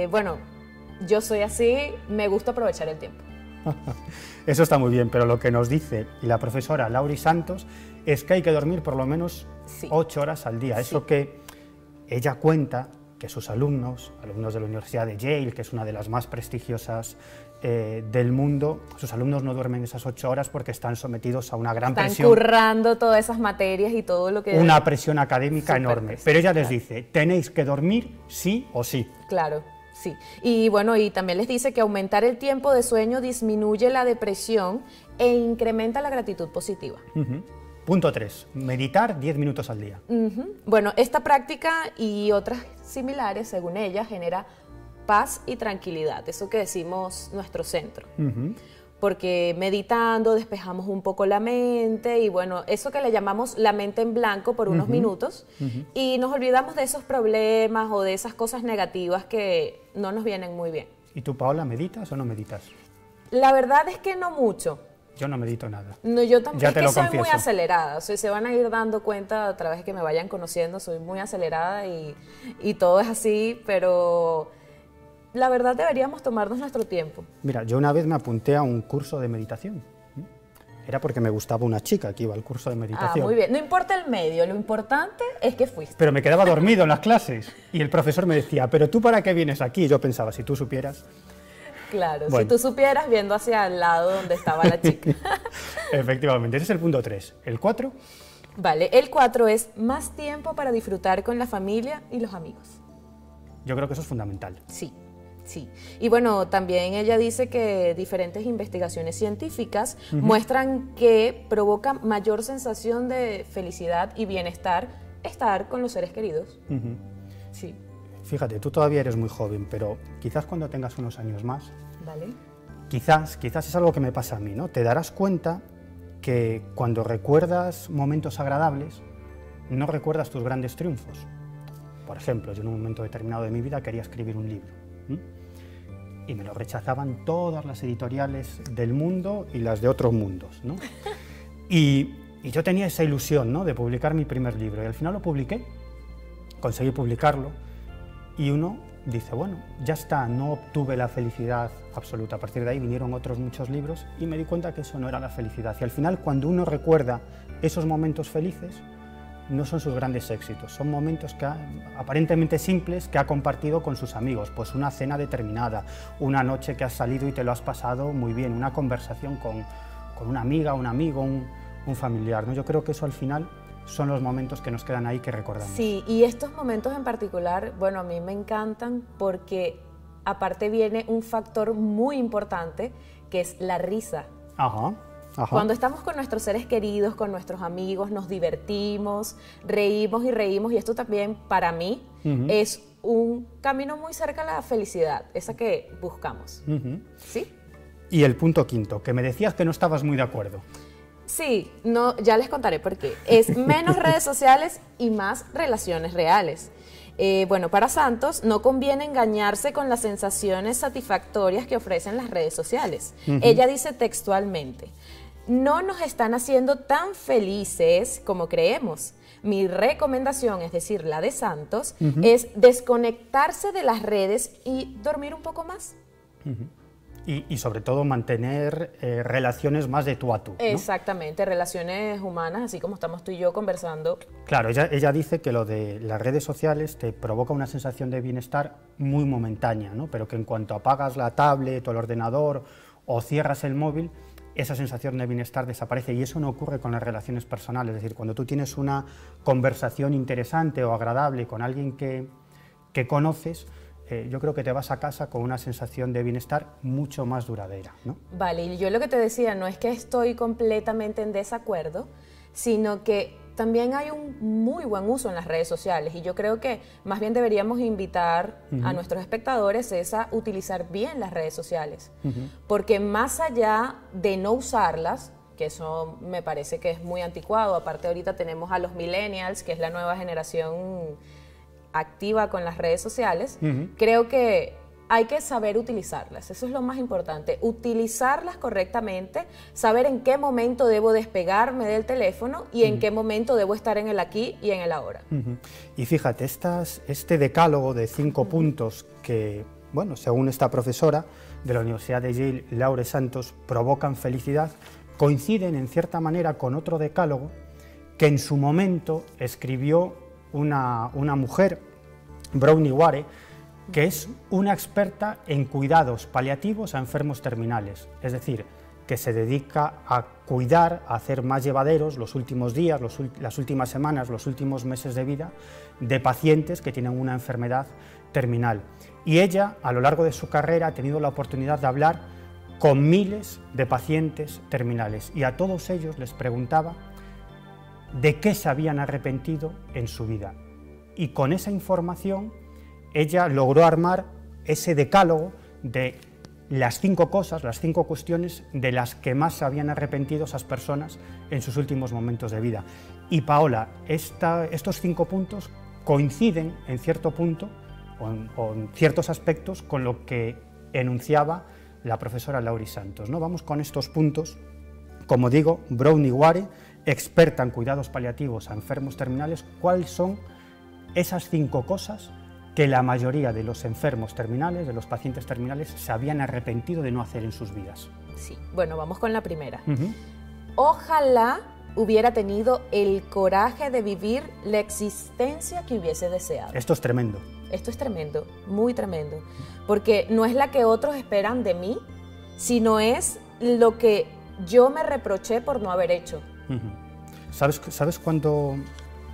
bueno, yo soy así, me gusta aprovechar el tiempo. Eso está muy bien, pero lo que nos dice la profesora Lauri Santos es que hay que dormir por lo menos 8 horas al día. Eso que ella cuenta que sus alumnos de la Universidad de Yale, que es una de las más prestigiosas del mundo, sus alumnos no duermen esas 8 horas porque están sometidos a una gran presión. Están currando todas esas materias y todo lo que... Una presión académica enorme. Pero ella les dice, tenéis que dormir sí o sí. Claro, sí. Y bueno, y también les dice que aumentar el tiempo de sueño disminuye la depresión e incrementa la gratitud positiva. Punto 3, meditar 10 minutos al día. Bueno, esta práctica y otras similares, según ella, genera paz y tranquilidad, eso que decimos nuestro centro. Porque meditando despejamos un poco la mente y bueno, eso que le llamamos la mente en blanco por unos minutos y nos olvidamos de esos problemas o de esas cosas negativas que no nos vienen muy bien. ¿Y tú, Paola, meditas o no meditas? La verdad es que no mucho. Yo no medito nada. No, yo tampoco. Ya te lo soy confieso. muy acelerada. O sea, se van a ir dando cuenta a través de que me vayan conociendo. Soy muy acelerada y todo es así, pero la verdad deberíamos tomarnos nuestro tiempo. Mira, yo una vez me apunté a un curso de meditación. Era porque me gustaba una chica que iba al curso de meditación. Ah, muy bien. No importa el medio, lo importante es que fuiste. Pero me quedaba dormido en las clases y el profesor me decía, ¿pero tú para qué vienes aquí? Y yo pensaba, si tú supieras... Claro, bueno. Si tú supieras viendo hacia el lado donde estaba la chica. Efectivamente, ese es el punto 3. ¿El 4? Vale, el 4 es más tiempo para disfrutar con la familia y los amigos. Yo creo que eso es fundamental. Sí. Sí, y bueno, también ella dice que diferentes investigaciones científicas muestran que provoca mayor sensación de felicidad y bienestar estar con los seres queridos. Sí. Fíjate, tú todavía eres muy joven, pero quizás cuando tengas unos años más, ¿vale? Quizás es algo que me pasa a mí, ¿no? Te darás cuenta que cuando recuerdas momentos agradables, no recuerdas tus grandes triunfos. Por ejemplo, yo en un momento determinado de mi vida quería escribir un libro. Y me lo rechazaban todas las editoriales del mundo y las de otros mundos, ¿no? Y yo tenía esa ilusión, ¿no?, de publicar mi primer libro, y al final lo publiqué, conseguí publicarlo, y uno dice, bueno, ya está, no obtuve la felicidad absoluta. A partir de ahí vinieron otros muchos libros y me di cuenta que eso no era la felicidad. Y al final, cuando uno recuerda esos momentos felices, no son sus grandes éxitos, son momentos que aparentemente simples que ha compartido con sus amigos, pues una cena determinada, una noche que has salido y te lo has pasado muy bien, una conversación con una amiga, un amigo, un familiar, ¿no? Yo creo que eso al final son los momentos que nos quedan ahí que recordamos. Sí, y estos momentos en particular, bueno, a mí me encantan porque aparte viene un factor muy importante que es la risa. Ajá. Cuando estamos con nuestros seres queridos, con nuestros amigos, nos divertimos, reímos y esto también para mí es un camino muy cerca a la felicidad, esa que buscamos. ¿Sí? Y el punto 5, que me decías que no estabas muy de acuerdo. Sí, no, ya les contaré por qué. Es menos redes sociales y más relaciones reales. Bueno, para Santos no conviene engañarse con las sensaciones satisfactorias que ofrecen las redes sociales. Ella dice textualmente, no nos están haciendo tan felices como creemos. Mi recomendación, es decir, la de Santos, es desconectarse de las redes y dormir un poco más. Y sobre todo mantener relaciones más de tú a tú, ¿no? Exactamente, relaciones humanas, así como estamos tú y yo conversando. Claro, ella dice que lo de las redes sociales te provoca una sensación de bienestar muy momentánea, ¿no? Pero que en cuanto apagas la tablet o el ordenador o cierras el móvil, esa sensación de bienestar desaparece, y eso no ocurre con las relaciones personales. Es decir, cuando tú tienes una conversación interesante o agradable con alguien que conoces, yo creo que te vas a casa con una sensación de bienestar mucho más duradera, ¿no? Vale, y yo lo que te decía, no es que estoy completamente en desacuerdo, sino que también hay un muy buen uso en las redes sociales, y yo creo que más bien deberíamos invitar a nuestros espectadores a utilizar bien las redes sociales, porque más allá de no usarlas, que eso me parece que es muy anticuado, aparte ahorita tenemos a los millennials, que es la nueva generación activa con las redes sociales, creo que hay que saber utilizarlas, eso es lo más importante, utilizarlas correctamente, saber en qué momento debo despegarme del teléfono y en qué momento debo estar en el aquí y en el ahora. Y fíjate, este decálogo de 5 puntos que, bueno, según esta profesora de la Universidad de Yale, Laure Santos, provocan felicidad, coinciden en cierta manera con otro decálogo que en su momento escribió una mujer, Bronnie Ware, que es una experta en cuidados paliativos a enfermos terminales, es decir, que se dedica a cuidar, a hacer más llevaderos los últimos días, las últimas semanas, los últimos meses de vida de pacientes que tienen una enfermedad terminal. Y ella, a lo largo de su carrera, ha tenido la oportunidad de hablar con miles de pacientes terminales, y a todos ellos les preguntaba de qué se habían arrepentido en su vida. Y con esa información ella logró armar ese decálogo de las 5 cosas, las 5 cuestiones de las que más se habían arrepentido esas personas en sus últimos momentos de vida. Y Paola, estos 5 puntos coinciden en cierto punto o en ciertos aspectos con lo que enunciaba la profesora Laure Santos, ¿no? Vamos con estos puntos. Como digo, Bronnie Ware, experta en cuidados paliativos a enfermos terminales, ¿cuáles son esas 5 cosas que la mayoría de los enfermos terminales, de los pacientes terminales, se habían arrepentido de no hacer en sus vidas? Sí, bueno, vamos con la primera. Ojalá hubiera tenido el coraje de vivir la existencia que hubiese deseado. Esto es tremendo. Esto es tremendo, muy tremendo, porque no es la que otros esperan de mí, sino es lo que yo me reproché por no haber hecho. ¿Sabes cuándo,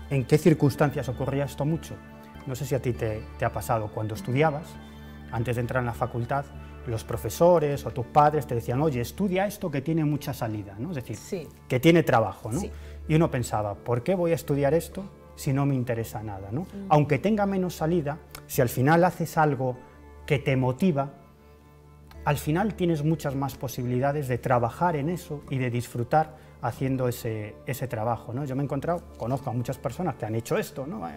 en qué circunstancias ocurría esto mucho? No sé si a ti te ha pasado. Cuando estudiabas, antes de entrar en la facultad, los profesores o tus padres te decían, oye, estudia esto que tiene mucha salida, ¿no? Es decir, que tiene trabajo, ¿no? Y uno pensaba, ¿por qué voy a estudiar esto si no me interesa nada, ¿no? Aunque tenga menos salida, si al final haces algo que te motiva, al final tienes muchas más posibilidades de trabajar en eso y de disfrutar haciendo ese trabajo, ¿no? Yo me he encontrado, conozco a muchas personas que han hecho esto, ¿no?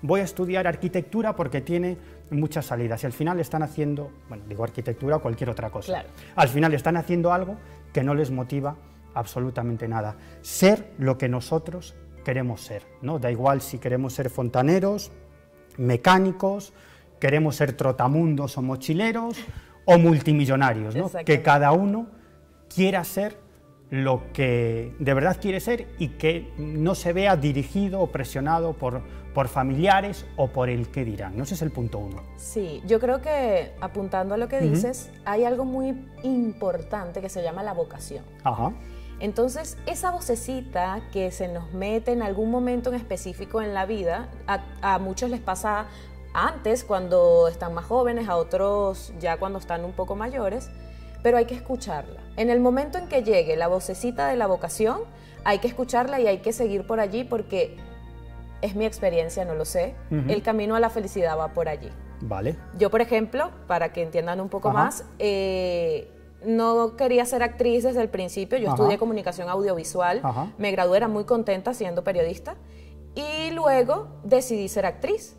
Voy a estudiar arquitectura porque tiene muchas salidas, y al final están haciendo, bueno, digo arquitectura o cualquier otra cosa, claro. Al final están haciendo algo que no les motiva absolutamente nada. Ser lo que nosotros queremos ser, ¿no? Da igual si queremos ser fontaneros, mecánicos, queremos ser trotamundos o mochileros o multimillonarios, ¿no? Que cada uno quiera ser lo que de verdad quiere ser y que no se vea dirigido o presionado por familiares o por el qué dirán, ¿no? Ese es el punto 1. Sí, yo creo que, apuntando a lo que dices, hay algo muy importante que se llama la vocación. Entonces, esa vocecita que se nos mete en algún momento en específico en la vida, a muchos les pasa antes, cuando están más jóvenes, a otros ya cuando están un poco mayores, pero hay que escucharla. En el momento en que llegue la vocecita de la vocación, hay que escucharla y hay que seguir por allí, porque es mi experiencia, no lo sé, el camino a la felicidad va por allí. Vale. Yo, por ejemplo, para que entiendan un poco más, no quería ser actriz desde el principio, yo estudié comunicación audiovisual, me gradué, era muy contenta siendo periodista, y luego decidí ser actriz.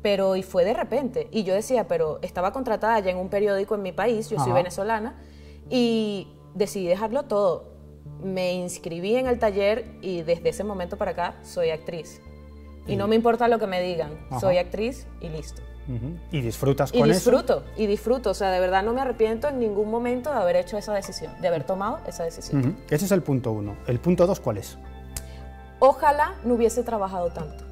Pero, y fue de repente, y yo decía, pero estaba contratada ya en un periódico en mi país, yo soy venezolana, y decidí dejarlo todo. Me inscribí en el taller y desde ese momento para acá soy actriz. Y no me importa lo que me digan, soy actriz y listo. ¿Y disfrutas con eso? Y disfruto, o sea, de verdad no me arrepiento en ningún momento de haber hecho esa decisión, de haber tomado esa decisión. Ese es el punto 1. ¿El punto 2 cuál es? Ojalá no hubiese trabajado tanto.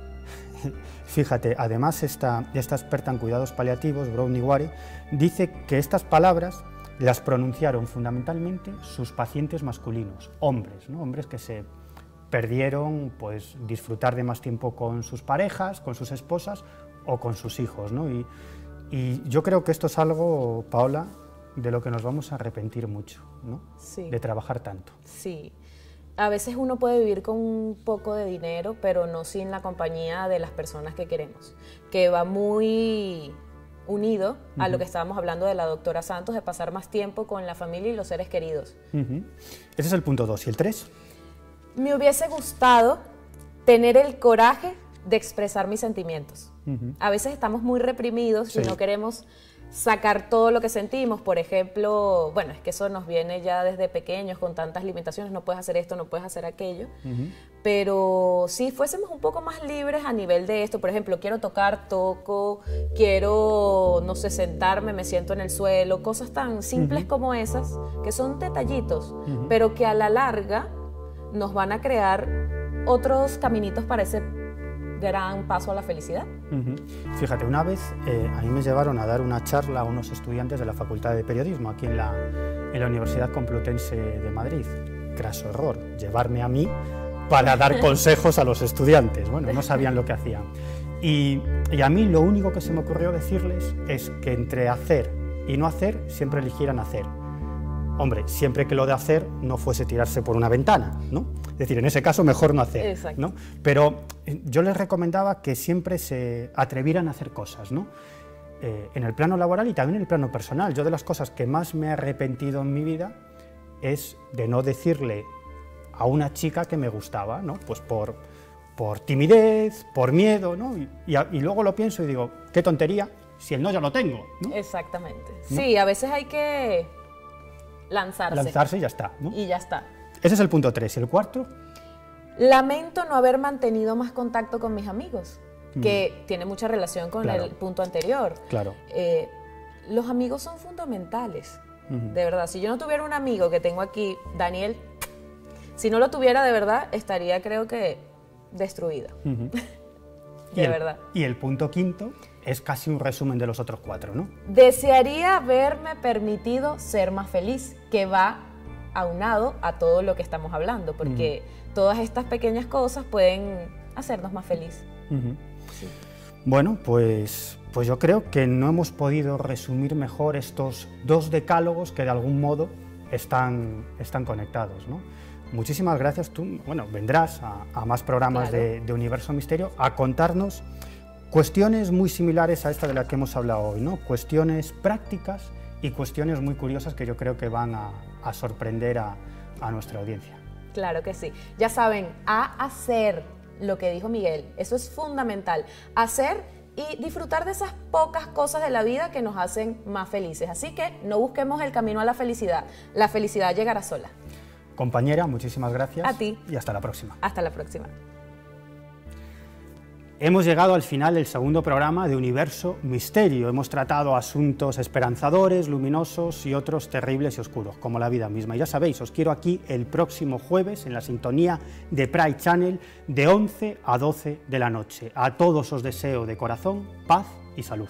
Fíjate, además esta experta en cuidados paliativos, Brownie Wary, dice que estas palabras las pronunciaron fundamentalmente sus pacientes masculinos, hombres, ¿no? Hombres que se perdieron pues, disfrutar de más tiempo con sus parejas, con sus esposas o con sus hijos, ¿no? Y yo creo que esto es algo, Paola, de lo que nos vamos a arrepentir mucho, ¿no? Sí. De trabajar tanto. Sí. A veces uno puede vivir con un poco de dinero, pero no sin la compañía de las personas que queremos, que va muy unido a lo que estábamos hablando de la doctora Santos, de pasar más tiempo con la familia y los seres queridos. Ese es el punto 2. ¿Y el 3? Me hubiese gustado tener el coraje de expresar mis sentimientos. A veces estamos muy reprimidos y no queremos sacar todo lo que sentimos. Por ejemplo, bueno, es que eso nos viene ya desde pequeños con tantas limitaciones, no puedes hacer esto, no puedes hacer aquello. Pero si fuésemos un poco más libres a nivel de esto, por ejemplo, quiero tocar, toco, quiero, no sé, sentarme, me siento en el suelo, cosas tan simples como esas, que son detallitos, pero que a la larga nos van a crear otros caminitos para ese gran paso a la felicidad. Fíjate, una vez a mí me llevaron a dar una charla a unos estudiantes de la Facultad de Periodismo aquí en la Universidad Complutense de Madrid. Craso error, llevarme a mí para dar consejos a los estudiantes. Bueno, no sabían lo que hacían. Y a mí lo único que se me ocurrió decirles es que entre hacer y no hacer, siempre eligieran hacer. Hombre, siempre que lo de hacer no fuese tirarse por una ventana, ¿no? Es decir, en ese caso mejor no hacer, exacto, ¿no? Pero yo les recomendaba que siempre se atrevieran a hacer cosas, ¿no? En el plano laboral y también en el plano personal. Yo de las cosas que más me he arrepentido en mi vida es de no decirle a una chica que me gustaba, ¿no? Pues por timidez, por miedo, ¿no? Y luego lo pienso y digo, qué tontería, si el no ya lo tengo, ¿no? Exactamente. ¿No? Sí, a veces hay que lanzarse y ya está, ¿no? Y ya está. Ese es el punto 3. ¿Y el 4? Lamento no haber mantenido más contacto con mis amigos, que tiene mucha relación con el punto anterior. Claro. Los amigos son fundamentales, de verdad. Si yo no tuviera un amigo que tengo aquí, Daniel, si no lo tuviera de verdad, estaría creo que destruida. De verdad. Y el punto 5 es casi un resumen de los otros 4, ¿no? Desearía haberme permitido ser más feliz, que va aunado a todo lo que estamos hablando, porque todas estas pequeñas cosas pueden hacernos más feliz. Sí. Bueno, pues yo creo que no hemos podido resumir mejor estos 2 decálogos que de algún modo están conectados, ¿no? Muchísimas gracias. Tú, bueno, vendrás a más programas de Universo Misterio a contarnos cuestiones muy similares a esta de la que hemos hablado hoy, ¿no? Cuestiones prácticas y cuestiones muy curiosas que yo creo que van a sorprender a nuestra audiencia. Claro que sí. Ya saben, a hacer lo que dijo Miguel, eso es fundamental. Hacer y disfrutar de esas pocas cosas de la vida que nos hacen más felices. Así que no busquemos el camino a la felicidad llegará sola. Compañera, muchísimas gracias. A ti. Y hasta la próxima. Hasta la próxima. Hemos llegado al final del segundo programa de Universo Misterio. Hemos tratado asuntos esperanzadores, luminosos y otros terribles y oscuros, como la vida misma. Y ya sabéis, os quiero aquí el próximo jueves en la sintonía de Pride Channel de 11 a 12 de la noche. A todos os deseo de corazón paz y salud.